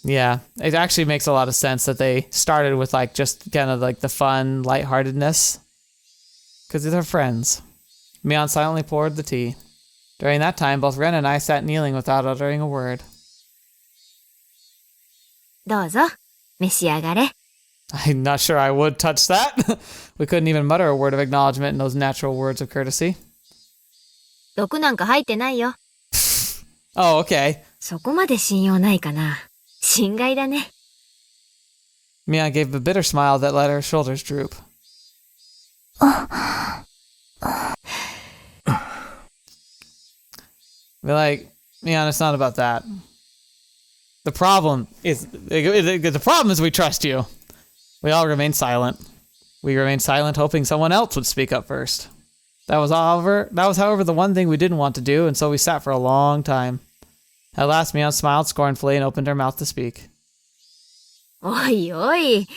yeah, it actually makes a lot of sense that they started with like just kind of like the fun lightheartedness, because they're friends. Mion silently poured the tea. During that time, both Rena and I sat kneeling without uttering a word. どうぞ、召し上がれ。 I'm not sure I would touch that. We couldn't even mutter a word of acknowledgement in those natural words of courtesy. 毒なんか入ってないよ。Oh, okay. そこまで信用ないかな。心外だね。Mion gave a bitter smile that let her shoulders droop. We're like, Mion, it's not about that. The problem is we trust you. We all remained silent. We remained silent, hoping someone else would speak up first. That was, however, the one thing we didn't want to do, and so we sat for a long time. At last, Mion smiled scornfully and opened her mouth to speak. おいおい、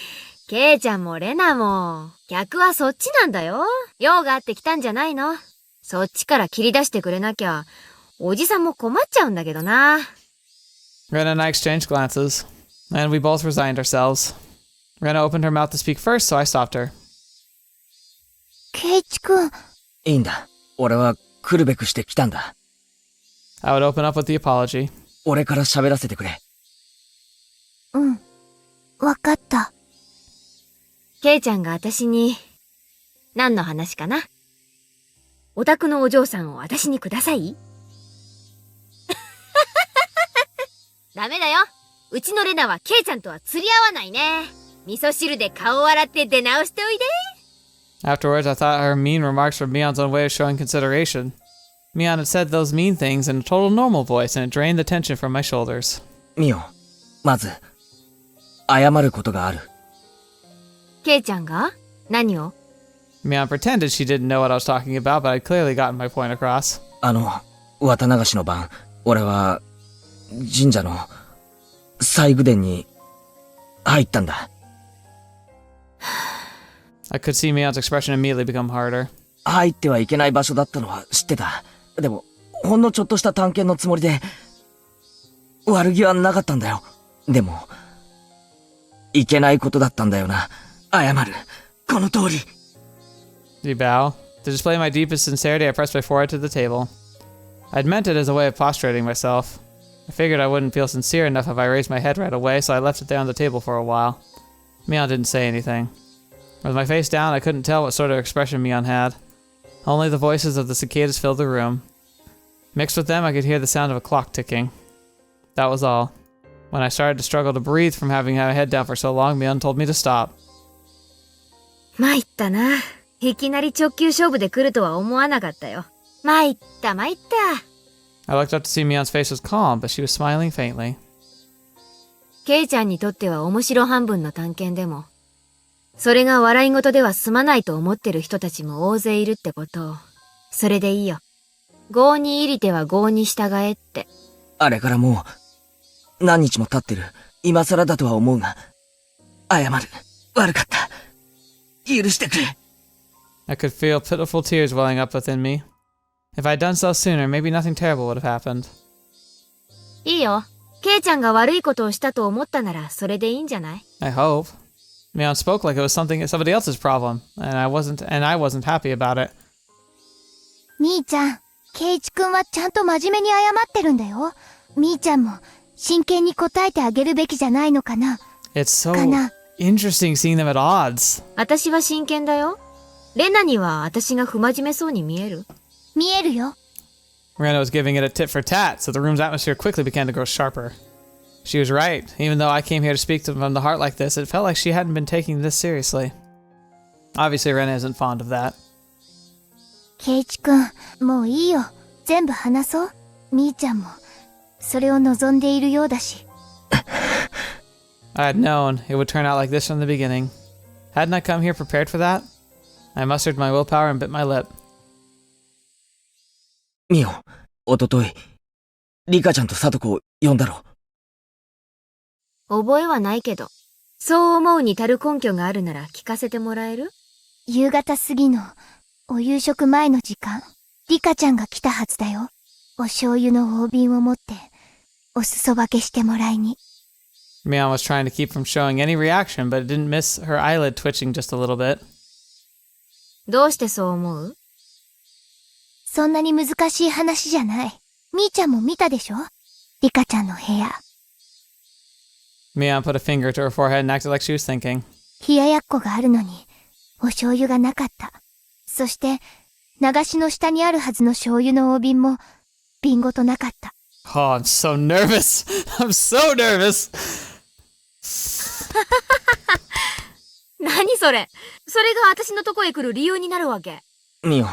ケイちゃんもレナも、客はそっちなんだよ。用があって来たんじゃないの。そっちから切り出してくれなきゃ、おじさんも困っちゃうんだけどな。Rena and I exchanged glances, and we both resigned ourselves. Rena opened her mouth to speak first, so I stopped her. ケイチ君。いいんだ。俺は来るべくして来たんだ。I would open up with the apology. 俺から喋らせてくれ。うん。わかった。ケイちゃんが私に、何の話かな？お宅のお嬢さんを私にください？ダメだよ。うちのレナはケイちゃんとは釣り合わないね。味噌汁で顔を洗って出直しておいで。Afterwards, I thought her mean remarks were Mion's own way of showing consideration. Mion had said those mean things in a total normal voice, and it drained the tension from my shoulders. ミオ、まず、謝ることがある。ケイちゃんが？何を？ Mion pretended she didn't know what I was talking about, but I'd clearly gotten my point across. 渡流しの晩、俺は、神社の、祭具殿に、入ったんだ。I could see Mion's expression immediately become harder. 入ってはいけない場所だったのは知ってた。でも、ほんのちょっとした探検のつもりで、悪気はなかったんだよ。でも、いけないことだったんだよな。謝る。この通り。Do you bow? To display my deepest sincerity, I pressed my forehead to the table. I'd meant it as a way of prostrating myself. I figured I wouldn't feel sincere enough if I raised my head right away, so I left it there on the table for a while. Mion didn't say anything. With my face down, I couldn't tell what sort of expression Mion had. Only the voices of the cicadas filled the room. Mixed with them, I could hear the sound of a clock ticking. That was all. When I started to struggle to breathe from having my head down for so long, Mion told me to stop. 参ったな。いきなり直球勝負で来るとは思わなかったよ。参った参った。I looked up to see Mion's face was calm, but she was smiling faintly. ケイちゃんにとっては面白半分の探検でも、それが笑い事では済まないと思ってる人たちも大勢いるってことを、それでいいよ。業に入りては業に従えって。あれからもう、何日も経ってる。今更だとは思うが、謝る。悪かった。許してくれ。I could feel pitiful tears welling up within me. If I'd done so sooner, maybe nothing terrible would have happened. いいよ。ケイちゃんが悪いことをしたと思ったならそれでいいんじゃない？ I hope. Mion spoke like it was somebody else's problem, and I wasn't happy about it. みーちゃん、ケイチくんはちゃんと真面目に謝ってるんだよ。みーちゃんも真剣に答えてあげるべきじゃないのかな。It's so かな。interesting seeing them at odds. 私は真剣だよ。レナには私が不真面目そうに見える？見えるよ。Rena was giving it a tit for tat, so the room's atmosphere quickly began to grow sharper. She was right. Even though I came here to speak to them from the heart like this, it felt like she hadn't been taking this seriously. Obviously, Rena isn't fond of that. ケイチくん、もういいよ。全部話そう。みーちゃんもそれを望んでいるようだし。I had known it would turn out like this from the beginning. Hadn't I come here prepared for that? I mustered my willpower and bit my lip. ミオ、おととい、リカちゃんとサトコを呼んだろ。覚えはないけど、そう思うに足る根拠があるなら聞かせてもらえる？夕方過ぎのお夕食前の時間、リカちゃんが来たはずだよ。お醤油の大瓶を持ってお裾分けしてもらいに。Mion was trying to keep from showing any reaction, but it didn't miss her eyelid twitching just a little bit. どうしてそう思う？そんなに難しい話じゃない。みーちゃんも見たでしょ？リカちゃんの部屋。Mion put a finger to her forehead and acted like she was thinking. 冷ややっこがあるのにお醤油がなかった。そして流しの下にあるはずの醤油の大瓶も瓶ごとなかった。Oh, I'm so nervous. I'm so nervous. 何それ？それが私のとこへ来る理由になるわけ？ミオ、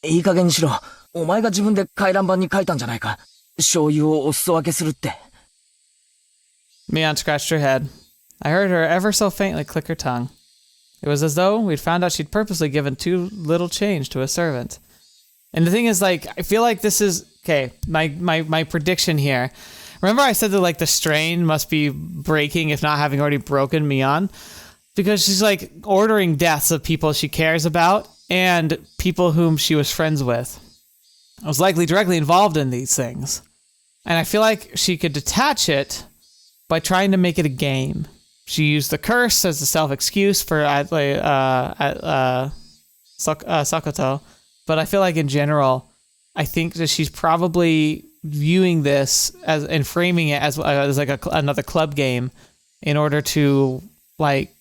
いい加減にしろ。お前が自分で回覧板に書いたんじゃないか。醤油をお裾分けするって。Mion scratched her head. I heard her ever so faintly click her tongue. It was as though we'd found out she'd purposely given too little change to a servant. And the thing is, like, I feel like this is... Okay, my prediction here. Remember I said that, like, the strain must be breaking, if not having already broken Mion? Because she's, like, ordering deaths of people she cares about and people whom she was friends with. I was likely directly involved in these things. And I feel like she could detach it by trying to make it a game. She used the curse as a self-excuse for Sakoto. But I feel like in general, I think that she's probably viewing this as and framing it as like another club game in order to like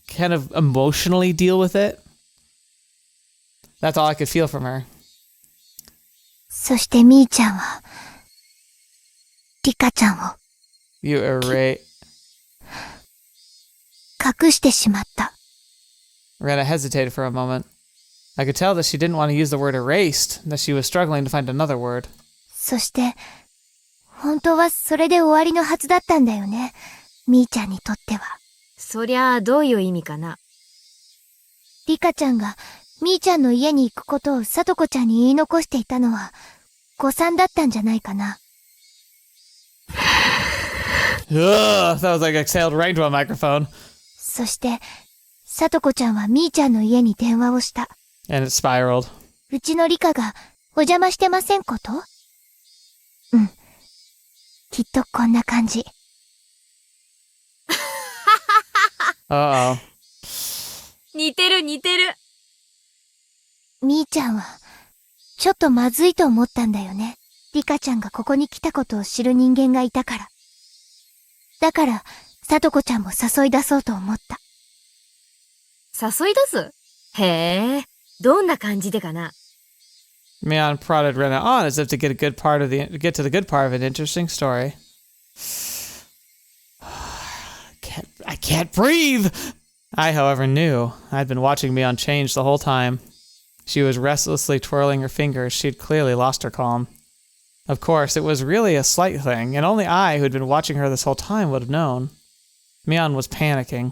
kind of emotionally deal with it. That's all I could feel from her. そしてみーちゃんはリカちゃんを You irate. 隠してしまった。Rena hesitated for a moment. I could tell that she didn't want to use the word erased, that she was struggling to find another word. そして本当はそれで終わりのはずだったんだよね。みーちゃんにとっては。そりゃあどういう意味かな？リカちゃんがみーちゃんの家に行くことをさとこちゃんに言い残していたのは誤算だったんじゃないかな。Ugh, that was like exhaled right into a microphone. そしてさとこちゃんはみーちゃんの家に電話をした。And it spiraled. うちのリカがお邪魔してませんこと？うん。きっとこんな感じ。Uh-oh. 似てる似てる。みーちゃんはちょっとまずいと思ったんだよね。リカちゃんがここに来たことを知る人間がいたから。だからさとこちゃんも誘い出そうと思った。誘い出す？へえ、どんな感じでかな？ Mion prodded Rena on as if to get to the good part of an interesting story. I can't breathe! I, however, knew. I'd been watching Mion change the whole time. She was restlessly twirling her fingers. She'd clearly lost her calm. Of course, it was really a slight thing, and only I, who'd been watching her this whole time, would have known. Mion was panicking.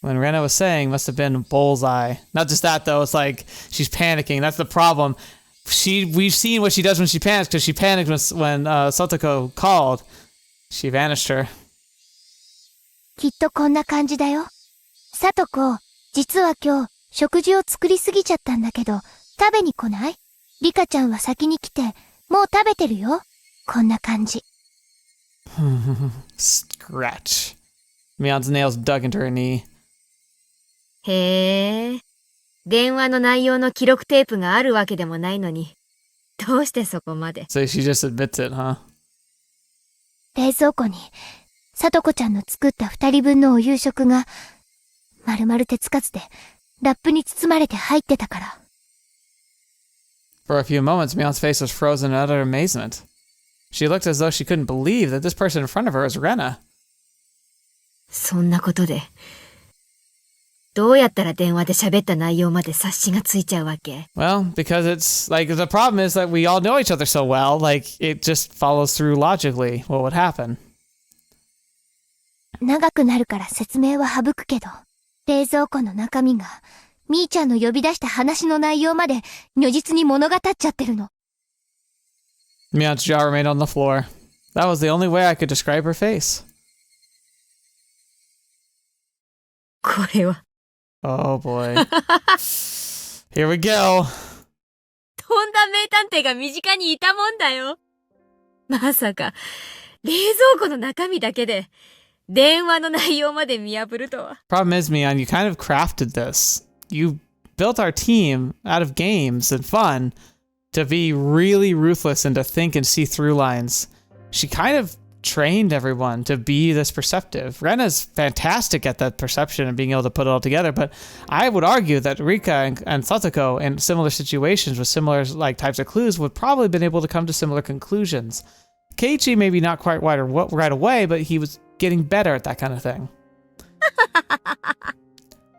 When Rena was saying must have been bullseye. Not just that, though. It's like she's panicking. That's the problem. We've seen what she does when she panics, because she panicked when Sotoko called. She vanished her. きっとこんな感じだよ。さとこ、実は今日食事を作りすぎちゃったんだけど、食べに来ない？リカちゃんは先に来て、もう食べてるよ。こんな感じ。Scratch. Mion's nails dug into her knee. へえ。電話の内容の記録テープがあるわけでもないのに、どうしてそこまで。 So she just admits it, huh? 冷蔵庫に、さとこちゃんの作った2人分のお夕食が、丸々手つかずで、ラップに包まれて入ってたから。For a few moments, Mion's face was frozen in utter amazement. She looked as though she couldn't believe that this person in front of her was Rena. そんなことで、どうやったら電話で喋った内容まで察しがついちゃうわけ？ Well, because it's, like, the problem is that we all know each other so well, like, it just follows through logically what would happen. 長くなるから説明は省くけど、冷蔵庫の中身が、みーちゃんの呼び出した話の内容まで如実に物語っちゃってるの。Mion's jaw remained on the floor. That was the only way I could describe her face. これは。Oh boy. Here we go. とんだ名探偵が身近にいたもんだよ。まさか、冷蔵庫の中身だけで、電話の内容まで見破るとは。Problem is, Mion, you kind of crafted this. You built our team out of games and fun to be really ruthless and to think and see through lines. She kind of trained everyone to be this perceptive. Rena's fantastic at that perception and being able to put it all together, but I would argue that Rika and Satoko in similar situations with similar like types of clues would probably have been able to come to similar conclusions. Keiichi maybe not quite right away, but he was getting better at that kind of thing.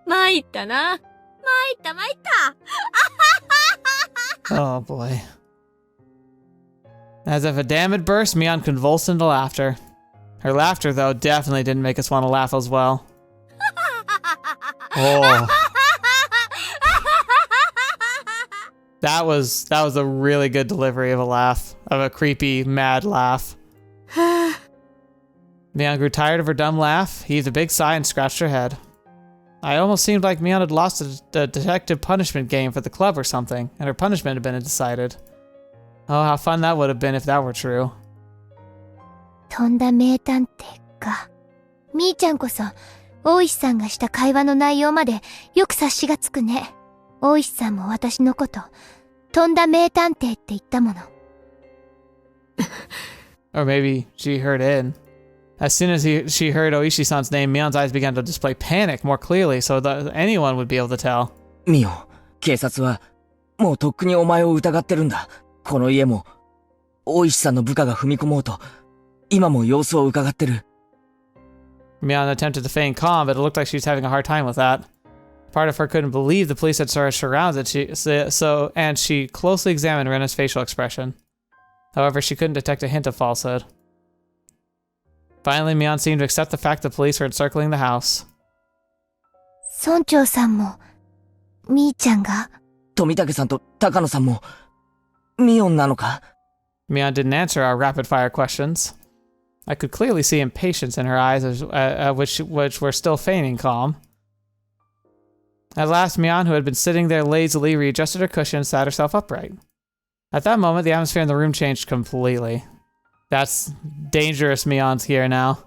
参ったな。参った。Oh boy. As if a dam had burst, Mion convulsed into laughter. Her laughter, though, definitely didn't make us want to laugh as well. Oh. That was a really good delivery of a laugh. Of a creepy, mad laugh. Mion grew tired of her dumb laugh, heaved a big sigh, and scratched her head. It almost seemed like Mion had lost a detective punishment game for the club or something, and her punishment had been decided. Oh, how fun that would have been if that were true. とんだ名探偵か。みーちゃんこそ、大石さんがした会話の内容までよく察しがつくね。大石さんも私のこと、とんだ名探偵って言ったもの。Or maybe she heard in. As soon as she heard Ooishi-san's name, Mion's eyes began to display panic more clearly so that anyone would be able to tell. ミオン、警察は、もうとっくにお前を疑ってるんだ。この家も、大石さんの部下が踏み込もうと、今も様子を伺ってる。Mion attempted to feign calm, but it looked like she was having a hard time with that. Part of her couldn't believe the police had surrounded, and she closely examined Rena's facial expression. However, she couldn't detect a hint of falsehood. Finally, Mion seemed to accept the fact the police were encircling the house. 村長さんも、みーちゃんが、富武さんと高野さんも、ミオンなのか？ Mion didn't answer our rapid-fire questions. I could clearly see impatience in her eyes, which were still feigning calm. At last, Mion, who had been sitting there lazily, readjusted her cushion and sat herself upright. At that moment, the atmosphere in the room changed completely. That's dangerous. Mion's here now.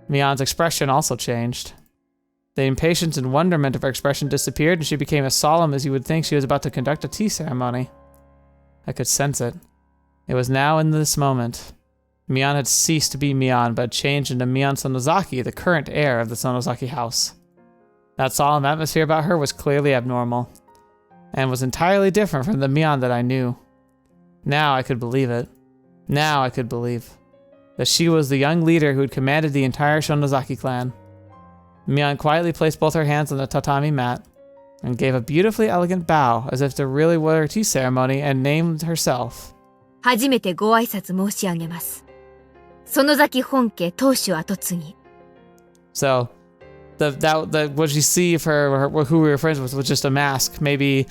Mion's expression also changed. The impatience and wonderment of her expression disappeared, and she became as solemn as you would think she was about to conduct a tea ceremony. I could sense it. It was now in this moment. Mion had ceased to be Mion, but had changed into Mion Sonozaki, the current heir of the Sonozaki house. That solemn atmosphere about her was clearly abnormal, and was entirely different from the Mion that I knew. Now I could believe it. Now I could believe that she was the young leader who had commanded the entire Sonozaki clan. Mion quietly placed both her hands on the tatami mat, and gave a beautifully elegant bow as if to really were a tea ceremony, and named herself. 初めてご挨拶申し上げます。園崎本家当主跡継ぎ。 So, what you see of her, who we were friends with, was just a mask. Maybe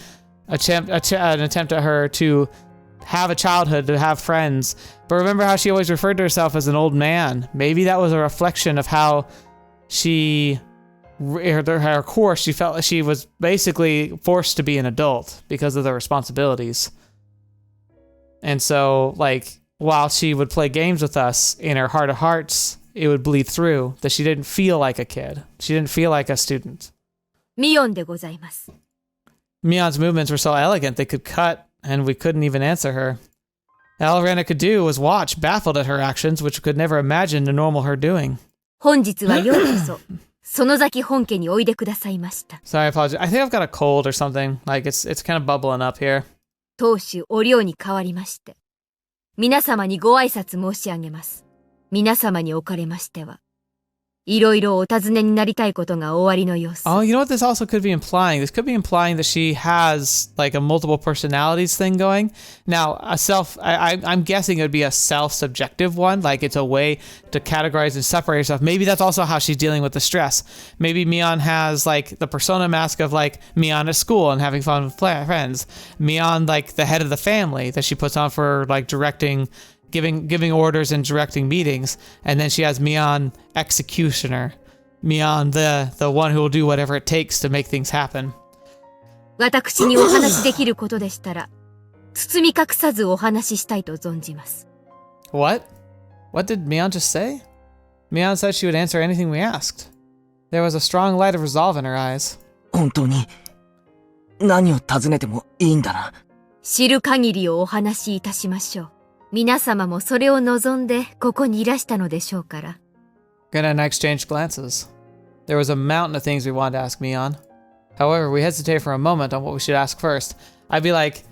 an attempt at her to have a childhood, to have friends. But remember how she always referred to herself as an old man. Maybe that was a reflection of how her core, she felt like she was basically forced to be an adult because of the responsibilities. And so, like, while she would play games with us, in her heart of hearts, it would bleed through that she didn't feel like a kid. She didn't feel like a student. ミヨンでございます。 Mion's movements were so elegant they could cut, and we couldn't even answer her. All Rena could do was watch, baffled at her actions, which we could never imagine a normal her doing. 本日はようこそ、園崎本家においでくださいました。 Sorry, I apologize. I think I've got a cold or something. Like, it's kind of bubbling up here. 当主お寮に代わりまして、皆様にご挨拶申し上げます。皆様におかれましては、いろいろお尋ねになりたいことがおありの様子。 Oh, you know what this also could be implying? This could be implying that she has like a multiple personalities thing going. Now, I'm guessing it would be a self-subjective one, like it's a way to categorize and separate herself. Maybe that's also how she's dealing with the stress. Maybe Mion has like the persona mask of like Mion at school and having fun with friends. Mion like the head of the family that she puts on for like directing, giving orders and directing meetings, and then she has Mion executioner, Mion the one who will do whatever it takes to make things happen. 私にお話しできることでしたら、包み隠さずお話ししたいと存じます。 What did Mion just say? Mion said she would answer anything we asked. There was a strong light of resolve in her eyes. 本当に何を尋ねてもいいんだな。知る限りをお話しいたしましょう。皆様もそれを望んでここにいらしたのでしょうから。 Rena and I exchanged glances. There was a mountain of things we wanted to ask Mion. However, we hesitated for a moment on what we should ask first. I'd be like,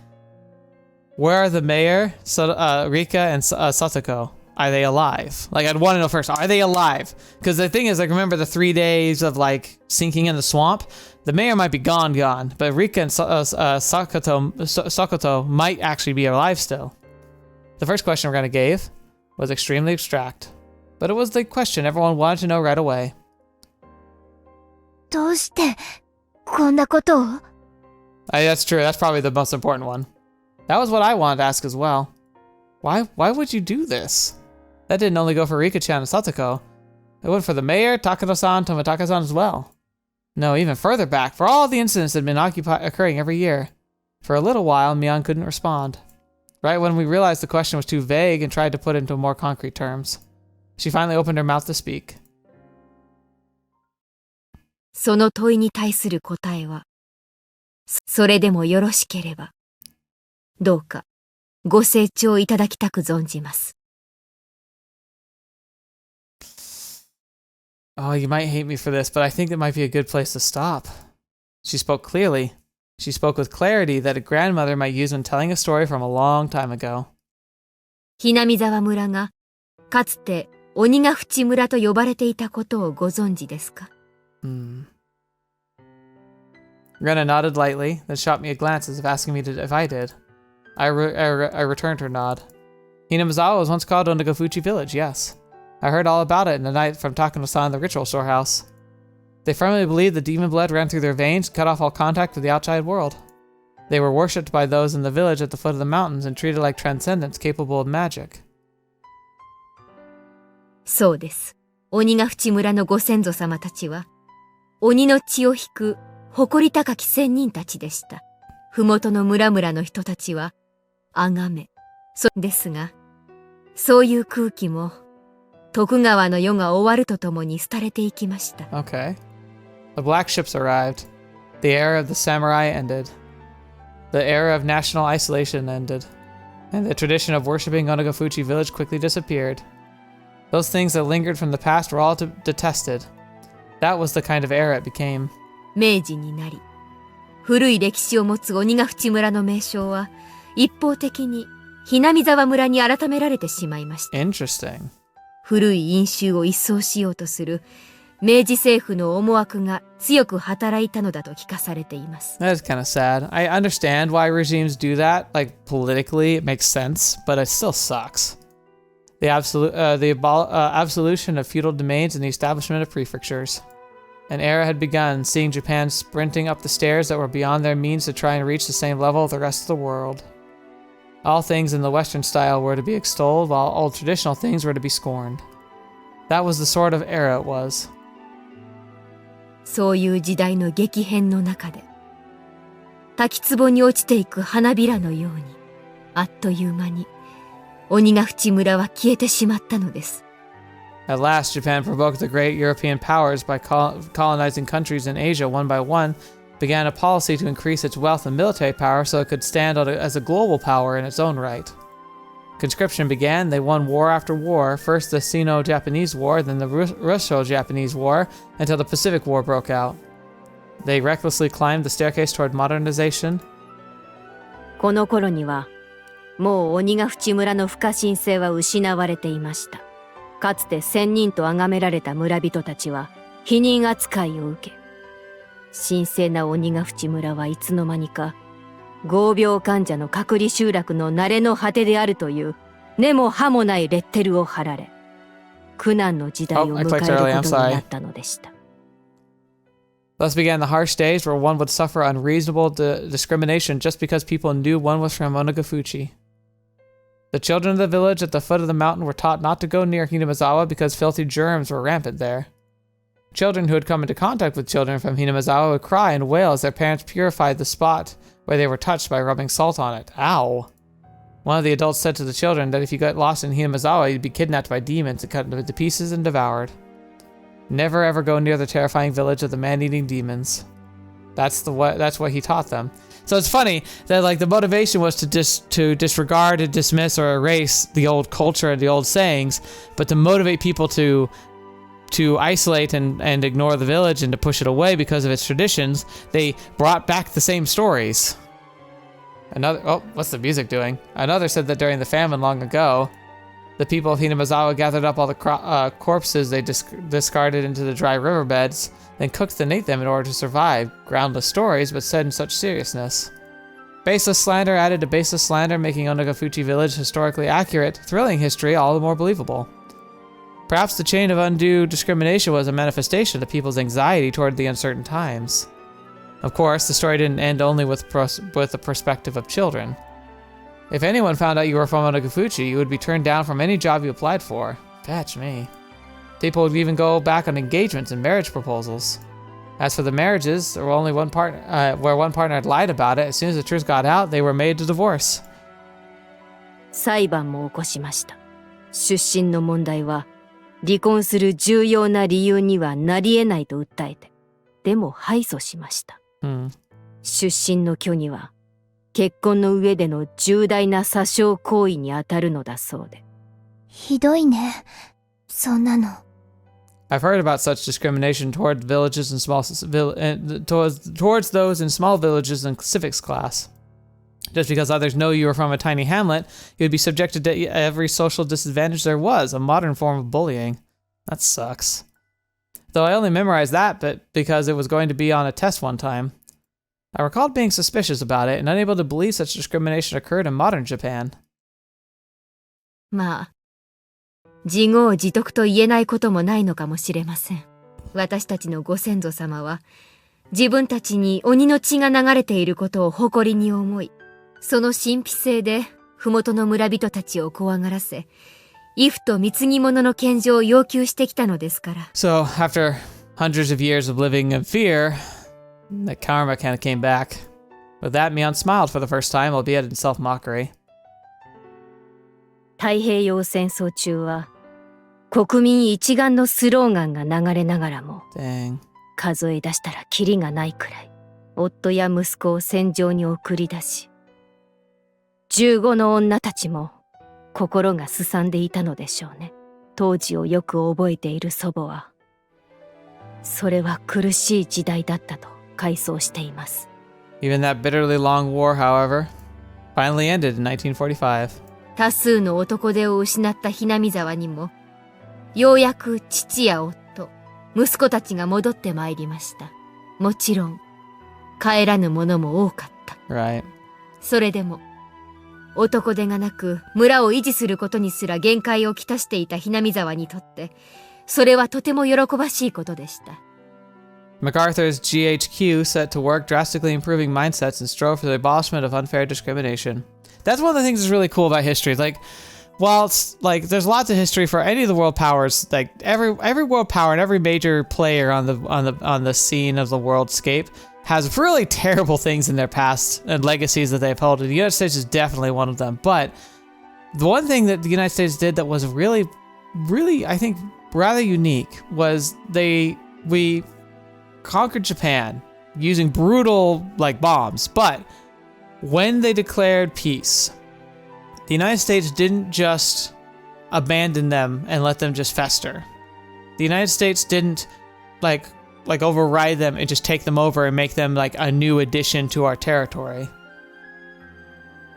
where are the mayor, Rika, and Satoko? Are they alive? Like, I'd want to know first, are they alive? Because the thing is, like, remember the 3 days of, like, sinking in the swamp? The mayor might be gone, but Rika and Sakoto might actually be alive still. The first question Rena gave was extremely abstract, but it was the question everyone wanted to know right away. どうしてこんなことを？ That's true. That's probably the most important one. That was what I wanted to ask as well. Why would you do this? That didn't only go for Rika-chan and Satoko. It went for the mayor, Takano-san, Tomitaka-san as well. No, even further back, for all the incidents that had been occurring every year. For a little while, Mion couldn't respond. Right when we realized the question was too vague and tried to put it into more concrete terms, she finally opened her mouth to speak. その問いに対する答えは、それでもよろしければ、どうかご清聴いただきたく存じます。 Oh, you might hate me for this, but I think it might be a good place to stop. She spoke clearly. She spoke with clarity that a grandmother might use when telling a story from a long time ago. hinamizawa村がかつて鬼ヶ淵村と呼ばれていたことをご存知ですか？ Rena nodded lightly, then shot me a glance as if asking me if I did. I returned her nod. Hinamizawa was once called Onikakushi village, yes. I heard all about it in the night from Takano-san in the ritual storehouse. They firmly believed the demon blood ran through their veins and cut off all contact with the outside world. They were worshipped by those in the village at the foot of the mountains and treated like transcendents capable of magic. そうです。鬼ヶ淵村のご先祖様たちは、鬼の血を引く誇り高き仙人たちでした。ふもとの村々の人たちは、崇め、ですが、そういう空気も、徳川の世が終わるとともに廃れていきました。Okay. The black ships arrived. The era of the samurai ended. The era of national isolation ended. And the tradition of worshipping Onikakushi village quickly disappeared. Those things that lingered from the past were all detested. That was the kind of era it became. 明治になり、古い歴史を持つ鬼ヶ淵村の名称は、一方的にhinamizawa村に改められてしまいました。Interesting. 古い因習を一掃しようとする明治政府の思惑が強く働いたのだと聞かされています。That is kind of sad. I understand why regimes do that. Like, politically, it makes sense, but it still sucks. The absolution of feudal domains and the establishment of prefectures. An era had begun, seeing Japan sprinting up the stairs that were beyond their means to try and reach the same level of the rest of the world. All things in the Western style were to be extolled, while all traditional things were to be scorned. That was the sort of era it was. そういう時代の激変の中で、滝壺に落ちていく花びらのように、あっという間に、鬼ヶ淵村は消えてしまったのです。At last, Japan provoked the great European powers by colonizing countries in Asia one by one, began a policy to increase its wealth and military power so it could stand as a global power in its own right. Conscription began, they won war after war, first the Sino-Japanese War, then the Russo-Japanese War, until the Pacific War broke out. They recklessly climbed the staircase toward modernization. この頃には、もう鬼ヶ淵村の不可侵性は失われていました。かつて仙人と崇められた村人たちは、否認扱いを受け、神聖な鬼ヶ淵村はいつの間にか、合病患者の隔離集落の慣れの果てであるという根も葉もないレッテルを貼られ、苦難の時代を迎えることになったのでした。Thus began the harsh days where one would suffer unreasonable discrimination just because people knew one was from Onikakushi. The children of the village at the foot of the mountain were taught not to go near Hinamizawa because filthy germs were rampant there. Children who had come into contact with children from Hinamizawa would cry and wail as their parents purified the spot where they were touched by rubbing salt on it. Ow! One of the adults said to the children that if you got lost in Hinamizawa, you'd be kidnapped by demons and cut into pieces and devoured. Never ever go near the terrifying village of the man-eating demons. That's what he taught them. So it's funny that like the motivation was to disregard and dismiss or erase the old culture and the old sayings, but to motivate people to isolate and ignore the village and to push it away because of its traditions, they brought back the same stories. What's the music doing? Another said that during the famine long ago, the people of Hinamizawa gathered up all the corpses they discarded into the dry riverbeds, then cooked and ate them in order to survive. Groundless stories, but said in such seriousness. Baseless slander added to baseless slander, making Onikakushi village historically accurate, thrilling history all the more believable. Perhaps the chain of undue discrimination was a manifestation of people's anxiety toward the uncertain times. Of course, the story didn't end only with the perspective of children. If anyone found out you were from Onikakushi, you would be turned down from any job you applied for. Fetch me. People would even go back on engagements and marriage proposals. As for the marriages, there were only one partner, where one partner had lied about it. As soon as the truth got out, they were made to divorce. 裁判も起こしました。出身の問題は離婚する重要な理由にはなり得ないと訴えて、でも敗訴しました。出身の虚偽は結婚の上での重大な詐称行為に当たるのだそうで。ひどいね、そんなの。I've heard about such discrimination toward villages and towards those in small villages in civics class. Just because others know you are from a tiny hamlet, you would be subjected to every social disadvantage there was, a modern form of bullying. That sucks. Though I only memorized that but because it was going to be on a test one time. I recalled being suspicious about it and unable to believe such discrimination occurred in modern Japan. まあ、自業自得と言えないこともないのかもしれません。私たちのご先祖様は、自分たちに鬼の血が流れていることを誇りに思い、その神秘性で麓の村人たちを怖がらせ、畏怖と貢ぎ物の献上を要求してきたのですから。So, after hundreds of years of living in fear, the karma kind of came back. With that, Mion smiled for the first time, albeit in self-mockery. 太平洋戦争中は、国民一丸のスローガンが流れながらも、数え出したらキリがないくらい、夫や息子を戦場に送り出し、15の女たちも心がすさんでいたのでしょうね。当時をよく覚えている祖母は、それは苦しい時代だったと回想しています。Even that bitterly long war, however, finally ended in 1945. 多数の男手を失ったHinamizawaにも、ようやく父や夫、息子たちが戻ってまいりました。もちろん、帰らぬ者も多かった。Right. それでも、男手がなく村を維持することにすら限界をきたしていたHinamizawaにとって、それはとても喜ばしいことでした。MacArthur's GHQ set to work drastically improving mindsets and strove for the abolishment of unfair discrimination. That's one of the things that's really cool about history. Like, while it's like there's lots of history for any of the world powers, like every world power and every major player on the scene of the worldscape has really terrible things in their past and legacies that they uphold. And the United States is definitely one of them. But The one thing that the United States did that was really, I think, rather unique was we conquered Japan using brutal bombs, but when they declared peace, the United States didn't just abandon them and let them just fester. The United States didn't override them and just take them over and make them a new addition to our territory.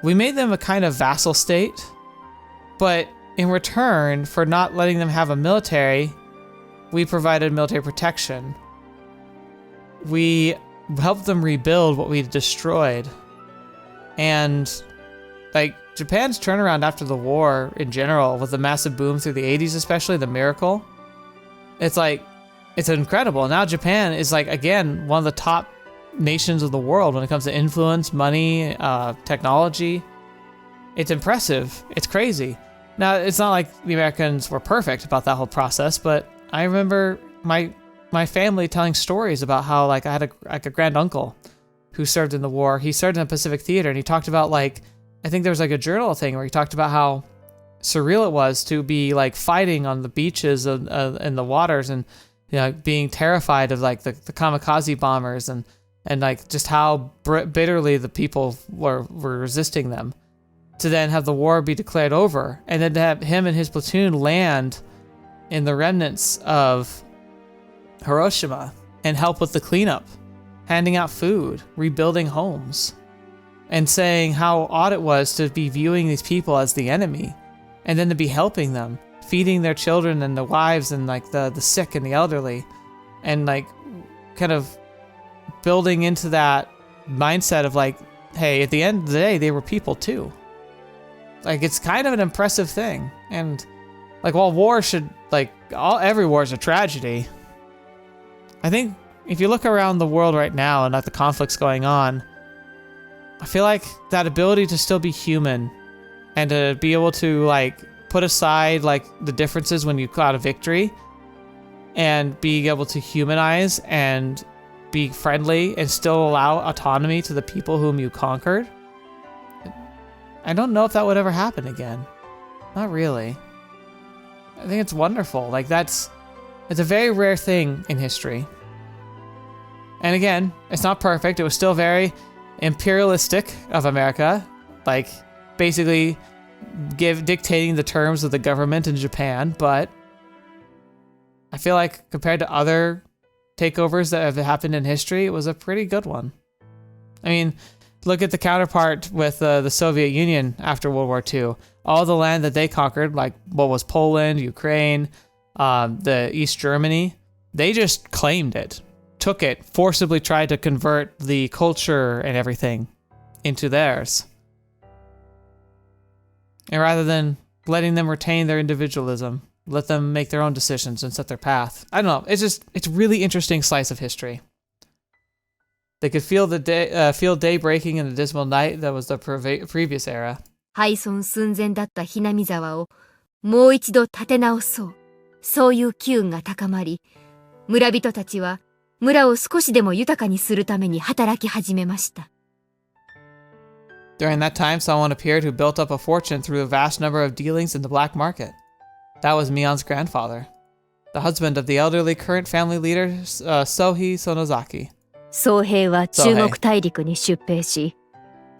We made them a kind of vassal state, but in return for not letting them have a military, we provided military protection. We helped them rebuild what we destroyed. And Japan's turnaround after the war in general, with the massive boom through the 80s, especially the miracle, it's incredible. Now Japan is again one of the top nations of the world when it comes to influence, money, technology. It's impressive. It's crazy. Now it's not like the Americans were perfect about that whole process, but I remember my family telling stories about how I had a grand uncle who served in the war. He served in the Pacific Theater, and he talked about I think there was a journal thing where he talked about how surreal it was to be fighting on the beaches and the waters, and being terrified of the kamikaze bombers, and just how bitterly the people were resisting them, to then have the war be declared over, and then to have him and his platoon land in the remnants of Hiroshima and help with the cleanup, handing out food, rebuilding homes, and saying how odd it was to be viewing these people as the enemy, and then to be helping them, feeding their children and their wives and the sick and the elderly, and kind of building into that mindset of hey, at the end of the day, they were people too. It's kind of an impressive thing. And while war should every war is a tragedy, I think if you look around the world right now and at the conflicts going on, I feel that ability to still be human and to be able to put aside the differences when you got a victory, and being able to humanize and be friendly and still allow autonomy to the people whom you conquered. I don't know if that would ever happen again. Not really. I think it's wonderful. It's a very rare thing in history. And again, it's not perfect. It was still very imperialistic of America, basically dictating the terms of the government in Japan, but I feel compared to other takeovers that have happened in history, it was a pretty good one. I mean, look at the counterpart with the Soviet Union after World War II. All the land that they conquered, what was Poland, Ukraine, the East Germany, they just claimed it, took it, forcibly tried to convert the culture and everything into theirs. And rather than letting them retain their individualism, let them make their own decisions and set their path. I don't know. It's a really interesting slice of history. They could feel day breaking in the dismal night that was the previous era. 廃村寸前だったひなみ沢をもう一度立て直そう。そういう機運が高まり、村人たちは村を少しでも豊かにするために働き始めました。During that time, someone appeared who built up a fortune through a vast number of dealings in the black market. That was Mion's grandfather, the husband of the elderly current family leader, Sohei Sonozaki. 宗平は中国大陸に出兵し、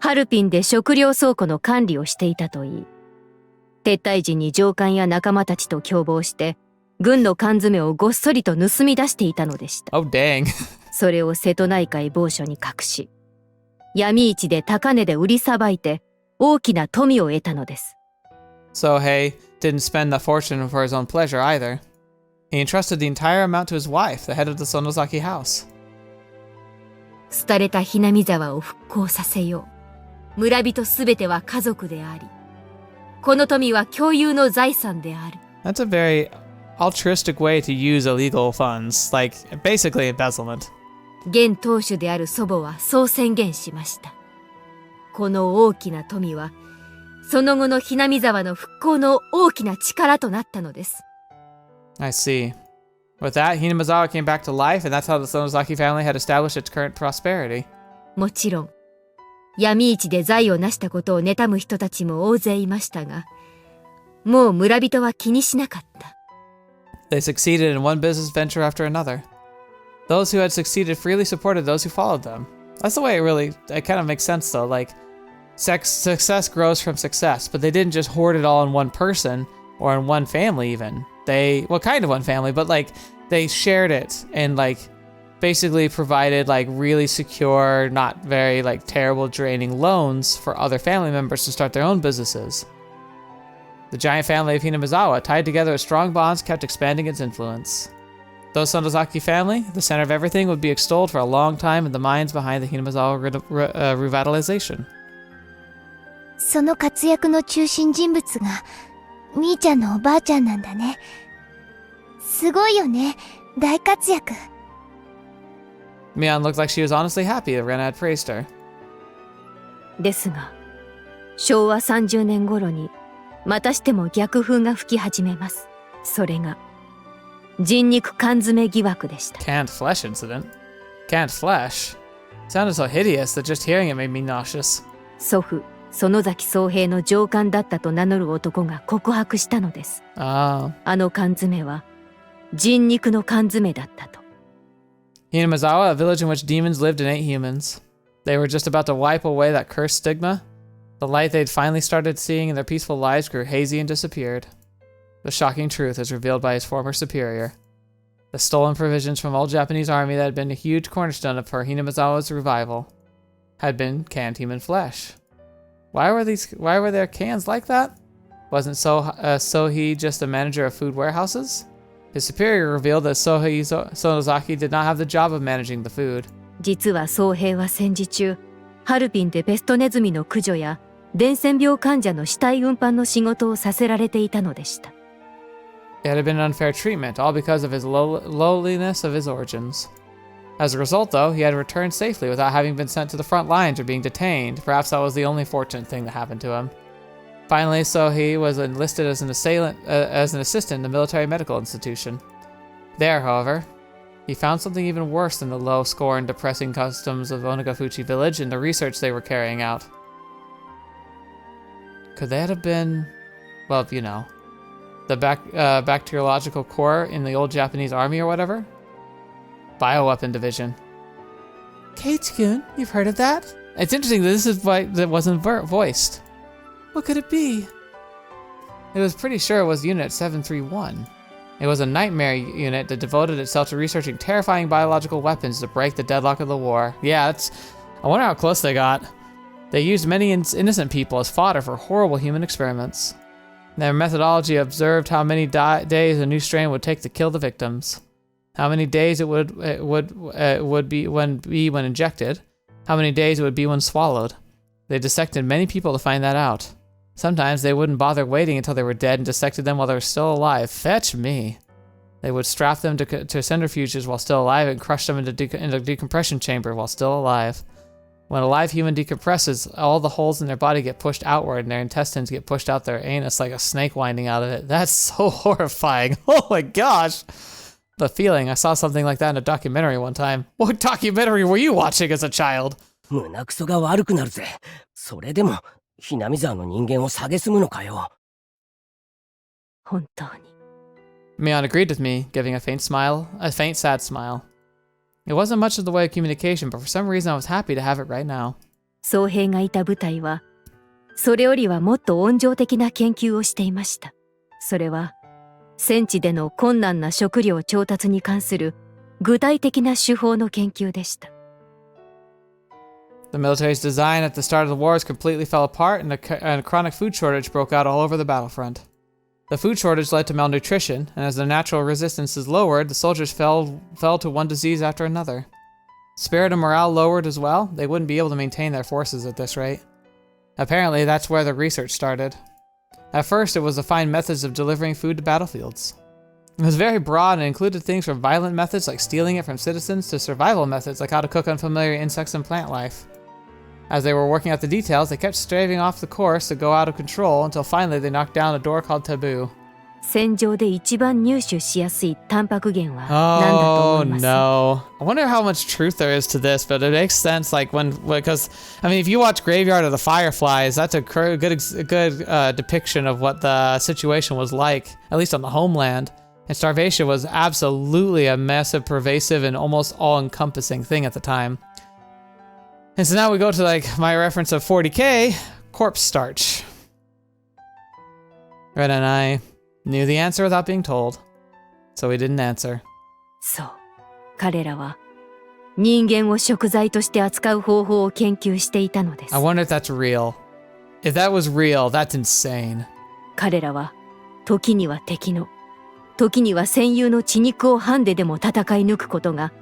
ハルピンで食料倉庫の管理をしていたといい、撤退時に上官や仲間たちと共謀して、軍の缶詰をごっそりと盗み出していたのでした。Oh, dang. それを瀬戸内海某所に隠し、闇市で高値で売りさばいて、大きな富を得たのです。Sohei didn't spend the fortune for his own pleasure either. He entrusted the entire amount to his wife, the head of the Sonozaki house. 廃れたひなみ沢を復興させよう。村人すべては家族であり、この富は共有の財産である。That's a very altruistic way to use illegal funds, basically embezzlement. 現当主である祖母はそう宣言しました。この大きな富は、その後のひなみ沢の復興の大きな力となったのです。I see. With that, Hinamizawa came back to life, and that's how the Sonozaki family had established its current prosperity. もちろん、闇市で財を成したことを妬む人たちも大勢いましたが、もう村人は気にしなかった。They succeeded in one business venture after another. Those who had succeeded freely supported those who followed them. That's the way it kind of makes sense though. Like, success grows from success, but they didn't just hoard it all in one person or in one family even. Well, kind of one family, but like, they shared it and like, basically provided like really secure, not very like terrible draining loans for other family members to start their own businesses. The giant family of Hinamizawa, tied together with strong bonds, kept expanding its influence. Though Sonozaki family, the center of everything, would be extolled for a long time in the minds behind the Hinamizawa revitalization. その活躍の中心人物が、みーちゃんのおばあちゃんなんだね。すごいよね、大活躍。Mion looked like she was honestly happy that Rena had praised her. ですが、昭和30年頃に、またしても逆風が吹き始めます。それが、人肉缶詰疑惑でした。Canned flesh incident? Canned flesh? Sounded so hideous that just hearing it made me nauseous. 祖父、園崎宗平の上官だったと名乗る男が告白したのです。あの缶詰は、人肉の缶詰だったと。Hinamizawa, a village in which demons lived and ate humans. They were just about to wipe away that cursed stigma. The light they'd finally started seeing in their peaceful lives grew hazy and disappeared. The shocking truth is revealed by his former superior. The stolen provisions from old Japanese army that had been a huge cornerstone for Hinamizawa's revival had been canned human flesh. Why were there cans like that? Wasn't Sohei just a manager of food warehouses? His superior revealed that Sonozaki did not have the job of managing the food. 実は宗平は戦時中、ハルピンでペストネズミの駆除や伝染病患者の死体運搬の仕事をさせられていたのでした。It had been unfair treatment, all because of his lowliness of his origins. As a result, though, he had returned safely without having been sent to the front lines or being detained. Perhaps that was the only fortunate thing that happened to him. Finally, Sohei was enlisted as an assistant in the military medical institution. There, however, he found something even worse than the low score and depressing customs of Onikakushi village in the research they were carrying out. Could that have been, well, you know, the bacteriological core in the old Japanese army or whatever? Bioweapon division. Kate-kun, you've heard of that? It's interesting that this is why that wasn't voiced. What could it be? It was pretty sure it was Unit 731. It was a nightmare unit that devoted itself to researching terrifying biological weapons to break the deadlock of the war. Yeah, I wonder how close they got. They used many innocent people as fodder for horrible human experiments. Their methodology observed how many days a new strain would take to kill the victims, how many days it would be when injected, how many days it would be when swallowed. They dissected many people to find that out. Sometimes they wouldn't bother waiting until they were dead and dissected them while they were still alive. Fetch me. They would strap them to centrifuges while still alive and crush them in a decompression chamber while still alive. When a live human decompresses, all the holes in their body get pushed outward and their intestines get pushed out their anus like a snake winding out of it. That's so horrifying. Oh my gosh. The feeling, I saw something like that in a documentary one time. What documentary were you watching as a child? 胸くそが悪くなるぜ。それでも、Hinamizawaの人間を蔑むのかよ。本当に。Mion agreed with me, giving a faint sad smile. It wasn't much of the way of communication, but for some reason I was happy to have it right now. 宗平がいた部隊は、それよりはもっと温情的な研究をしていました。それは、戦地での困難な食料調達に関する具体的な手法の研究でした。The military's design at the start of the wars completely fell apart, and a chronic food shortage broke out all over the battlefront. The food shortage led to malnutrition, and as their natural resistance is lowered, the soldiers fell to one disease after another. Spirit and morale lowered as well. They wouldn't be able to maintain their forces at this rate. Apparently, that's where the research started. At first, it was to find methods of delivering food to battlefields. It was very broad and included things from violent methods like stealing it from citizens to survival methods like how to cook unfamiliar insects and plant life. As they were working out the details, they kept straying off the course to go out of control until finally they knocked down a door called Taboo. 戦場で一番入手しやすいタンパク源は何だと思います？ no. I wonder how much truth there is to this, but it makes sense like because I mean if you watch Graveyard of the Fireflies, that's a good depiction of what the situation was like, at least on the homeland. And starvation was absolutely a massive, pervasive, and almost all-encompassing thing at the time. And so now we go to like my reference of 40k, corpse starch. Rena and I knew the answer without being told, so we didn't answer. そう。彼らは人間を食材として扱う方法を研究していたのです。I wonder if that's real. If that was real, that's insane. 彼らは時には敵の、時には戦友の血肉をハンデでも戦い抜くことが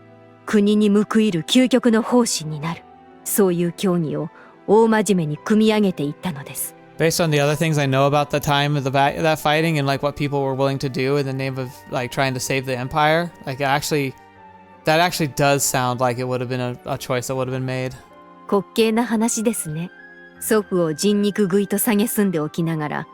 国に報いる究極の奉仕になる。そういう競技を大真面目に組み上げていったのです。Based on the other things I know about the time of that fighting and like what people were willing to do in the name of like trying to save the empire, like that actually does sound like it would have been a choice that would have been made. 滑稽な話ですね。祖父を人肉食いと蔑んでおきながら、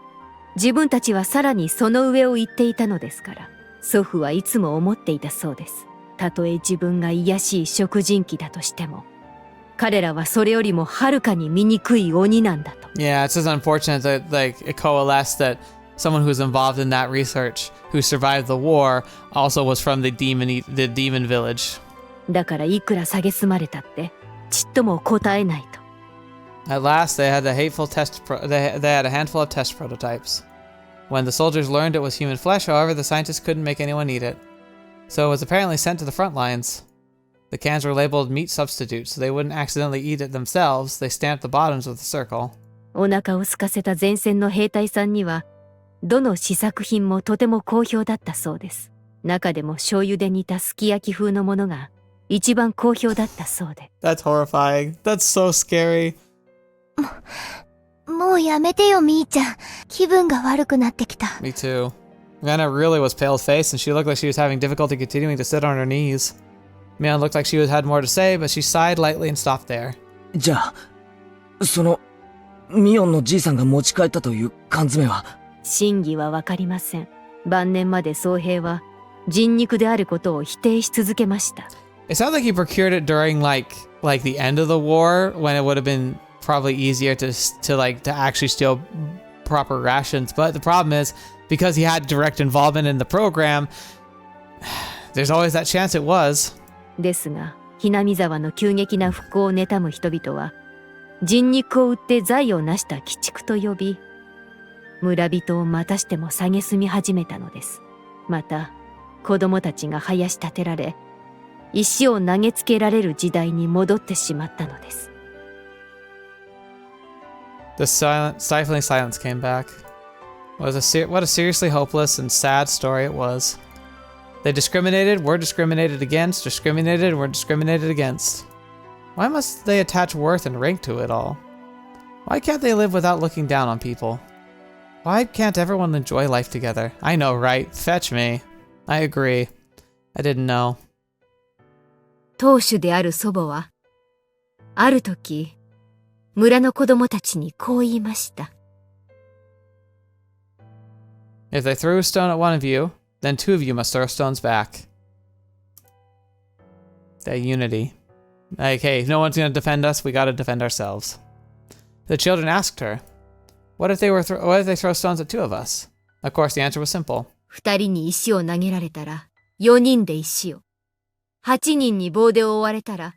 自分たちはさらにその上を言っていたのですから、祖父はいつも思っていたそうです。たとえ自分が卑しい食人鬼だとしても、彼らはそれよりもはるかに醜い鬼なんだと。Yeah, it's just unfortunate that like it coalesced that someone who's involved in that research, who survived the war, also was from the demon village. だからいくら蔑まれたってちっとも答えないと。At last, they had a handful of test prototypes. When the soldiers learned it was human flesh, however, the scientists couldn't make anyone eat it. So it was apparently sent to the front lines. The cans were labeled meat substitute, so they wouldn't accidentally eat it themselves. They stamped the bottoms with a circle. お腹を空かせた前線の兵隊さんには、どの試作品もとても好評だったそうです。中でも醤油で煮たすき焼き風のものが一番好評だったそうで。That's horrifying. That's so scary. もうやめてよ、みーちゃん。気分が悪くなってきた。Me too. Rena really was pale-faced, and she looked like she was having difficulty continuing to sit on her knees. Mion looked like she had more to say, but she sighed lightly and stopped there. じゃあ、その、ミオンのじいさんが持ち帰ったという缶詰は？真偽はわかりません。晩年まで僧兵は人肉であることを否定し続けました。It sounds like he procured it during like the end of the war, when it would have been probably easier to actually steal proper rations. But the problem is, because he had direct involvement in the program, there's always that chance it was. ですが、Hinamizawaの急激な復興を妬む人々は、人肉を売って財を成した鬼畜と呼び、村人をまたしても蔑み始めたのです。また、子供たちが林立てられ、石を投げつけられる時代に戻ってしまったのです。The stifling silence came back. What a seriously hopeless and sad story it was. They discriminated, were discriminated against, discriminated, were discriminated against. Why must they attach worth and rank to it all? Why can't they live without looking down on people? Why can't everyone enjoy life together? I know, right? Fetch me. I agree. I didn't know. 当主である祖母は、ある時、村の子供たちにこう言いました。If they threw a stone at one of you, then two of you must throw stones back. That unity. Like, hey, no one's gonna defend us, we gotta defend ourselves. The children asked her, what if they throw stones at two of us? Of course, the answer was simple. 二人に石を投げられたら、4人で石を。8人に棒で覆われたら、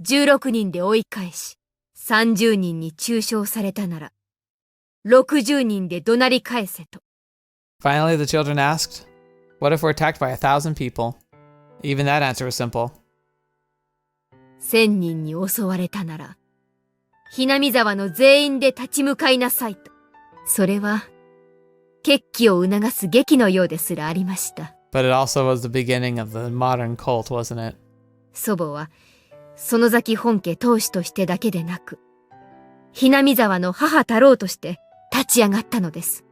16人で追い返し、30人に中傷されたなら、60人で怒鳴り返せと。Finally, the children asked, what if we're attacked by 1,000 people? Even that answer was simple. 1000人に襲われたなら、Hinamizawaの全員で立ち向かいなさいと。それは、決起を促す劇のようですらありました。But it also was the beginning of the modern cult, wasn't it? 祖母は、Sonozaki本家当主としてだけでなく、Hinamizawaの母太郎として立ち上がったのです。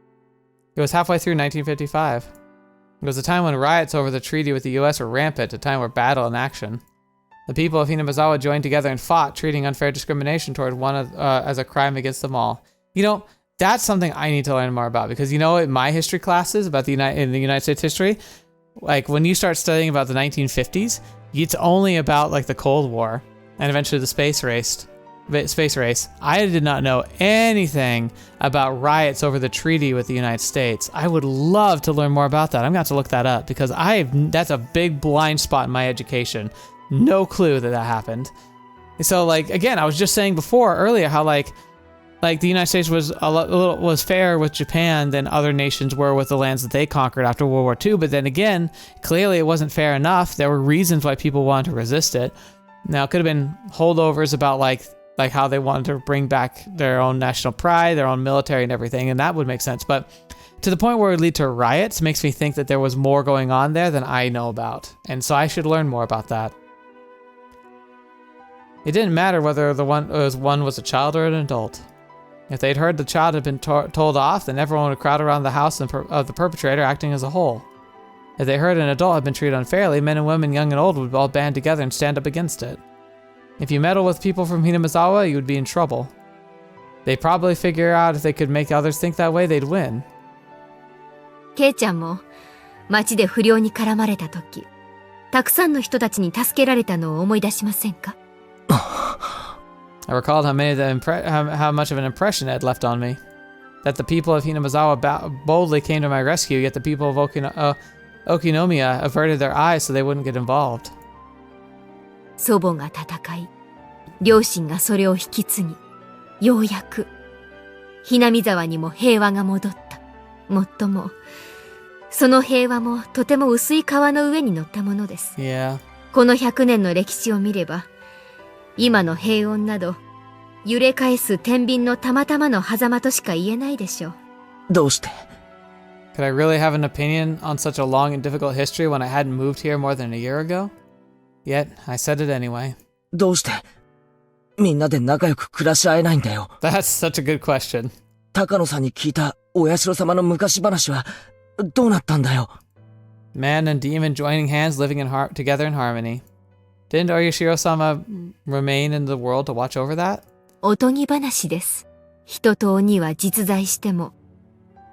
It was halfway through 1955. It was a time when riots over the treaty with the US were rampant, a time where battle and action. The people of Hinamizawa joined together and fought, treating unfair discrimination toward one as a crime against them all. You know, that's something I need to learn more about, because you know, in my history classes about the United States history, like when you start studying about the 1950s, it's only about like the Cold War and eventually the space race. I did not know anything about riots over the treaty with the United States. I would love to learn more about that. I'm gonna have to look that up, because that's a big blind spot in my education. No clue that happened. So like, again, I was just saying earlier how like the United States was fair with Japan than other nations were with the lands that they conquered after World War II. But then again, clearly it wasn't fair enough. There were reasons why people wanted to resist it. Now, it could have been holdovers about like how they wanted to bring back their own national pride, their own military and everything, and that would make sense. But to the point where it would lead to riots makes me think that there was more going on there than I know about. And so I should learn more about that. It didn't matter whether one was a child or an adult. If they'd heard the child had been told off, then everyone would crowd around the house of the perpetrator, acting as a whole. If they heard an adult had been treated unfairly, men and women, young and old, would all band together and stand up against it. If you meddle with people from Hinamizawa, you would be in trouble. They'd probably figure out if they could make others think that way, they'd win. ケイちゃんも街で不良に絡まれた時、たくさんの人たちに助けられたのを思い出しませんか？ I recalled how much of an impression it had left on me. That the people of Hinamizawa boldly came to my rescue, yet the people of Okinomiya averted their eyes so they wouldn't get involved. 祖母が戦い、両親がそれを引き継ぎ、ようやくHinamizawaにも平和が戻った。もっとも、その平和もとても薄い川の上に乗ったものです。Yeah. この100年の歴史を見れば、今の平穏など揺れ返す天秤のたまたまの狭間としか言えないでしょう。どうして？ Could I really have an opinion on such a long and difficult history when I hadn't moved here more than a year ago? Yet, I said it anyway. どうしてみんなで仲良く暮らし合えないんだよ。 That's such a good question. 高野さんに聞いたお社様の昔話はどうなったんだよ。 Man and demon joining hands, living together in harmony. Didn't Oyashiro-sama remain in the world to watch over that? おとぎ話です。人と鬼は実在しても、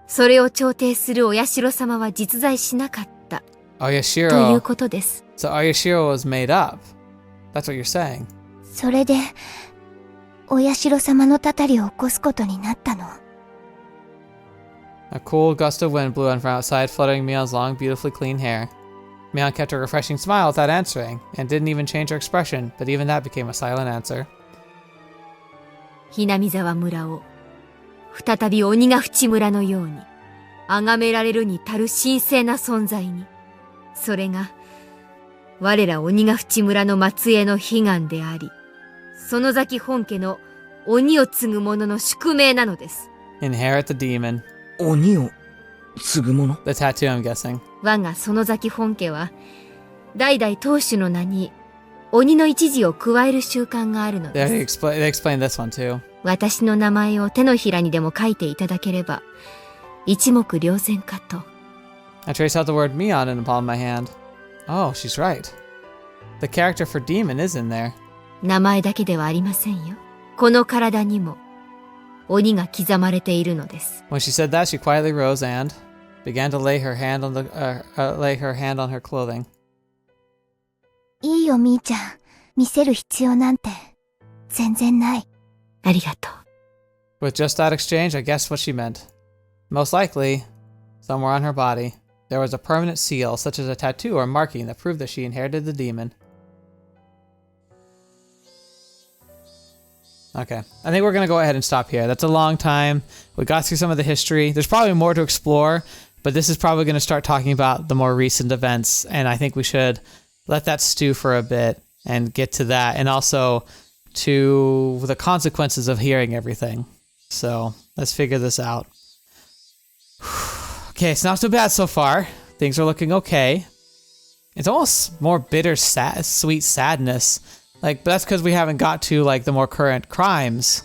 それを調停するお社様は実在しなかった。Oyashiro. ということです。So Oyashiro was made up. That's what you're saying. それで、お社様のたたりを起こすことになったの。A cool gust of wind blew on from outside, fluttering Mion's long, beautifully clean hair. Mion kept a refreshing smile without answering, and didn't even change her expression, but even that became a silent answer. Hinamizawa村を再び鬼ヶ淵村のように崇められるに足る神聖な存在に、それが我ら鬼ヶ淵村の末裔の悲願であり、園崎本家の鬼を継ぐ者の宿命なのです。 Inherit the demon. 鬼を継ぐ者？ The tattoo, I'm guessing. 我が園崎本家は代々当主の名に鬼の一字を加える習慣があるのです。They explained this one too. 私の名前を手のひらにでも書いていただければ一目瞭然かと。 I traced out the word Mion in the palm of my hand. Oh, she's right. The character for demon is in there. 名前だけではありませんよ。この体にも鬼が刻まれているのです。 When she said that, she quietly rose and began to lay her hand on her clothing. いいよ、みーちゃん。見せる必要なんて全然ない。ありがとう。 With just that exchange, I guessed what she meant. Most likely, somewhere on her body, there was a permanent seal, such as a tattoo or marking that proved that she inherited the demon. Okay, I think we're going to go ahead and stop here. That's a long time. We got through some of the history. There's probably more to explore, but this is probably going to start talking about the more recent events, and I think we should let that stew for a bit and get to that, and also to the consequences of hearing everything. So let's figure this out. Okay, it's not so bad so far. Things are looking okay. It's almost more bitter, sweet sadness. Like, but that's because we haven't got to like the more current crimes.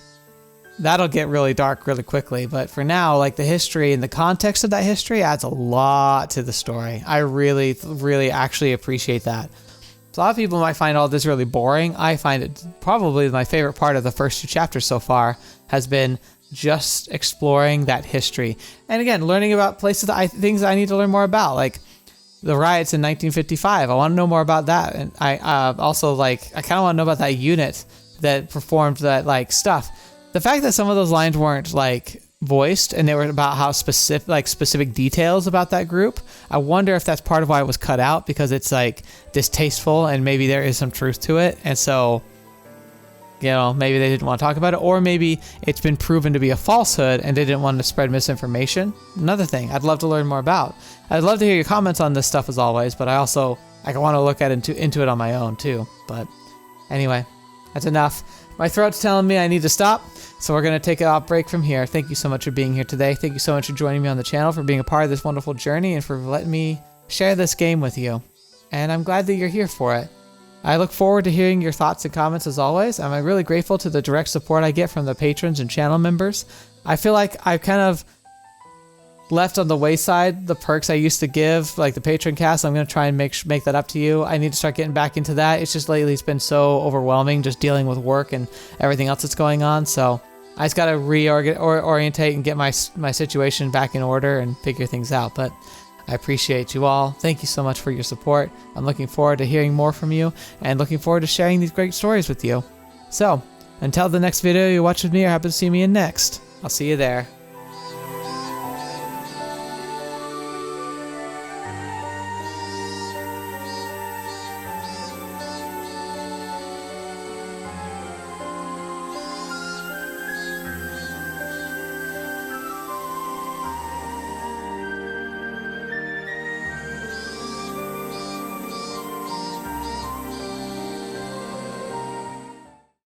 That'll get really dark really quickly. But for now, like the history and the context of that history adds a lot to the story. I really, really actually appreciate that. So a lot of people might find all this really boring. I find it probably my favorite part of the first two chapters so far has been just exploring that history. And again, learning about places things I need to learn more about, like the riots in 1955. I want to know more about that. And I also I kind of want to know about that unit that performed that stuff. The fact that some of those lines weren't voiced and they were about how specific details about that group, I wonder if that's part of why it was cut out, because it's distasteful and maybe there is some truth to it. And so, maybe they didn't want to talk about it, or maybe it's been proven to be a falsehood and they didn't want to spread misinformation. Another thing I'd love to learn more about. I'd love to hear your comments on this stuff as always, but I want to look at into it on my own too. But anyway, that's enough. My throat's telling me I need to stop, so we're going to take a break from here. Thank you so much for being here today. Thank you so much for joining me on the channel, for being a part of this wonderful journey, and for letting me share this game with you. And I'm glad that you're here for it. I look forward to hearing your thoughts and comments as always. I'm really grateful to the direct support I get from the patrons and channel members. I feel like I've kind of left on the wayside the perks I used to give, like the patron cast. I'm going to try and make that up to you. I need to start getting back into that. It's just lately it's been so overwhelming just dealing with work and everything else that's going on. So I just got to reorientate and get my situation back in order and figure things out. But I appreciate you all. Thank you so much for your support. I'm looking forward to hearing more from you and looking forward to sharing these great stories with you. So until the next video you watch with me or happen to see me in next, I'll see you there.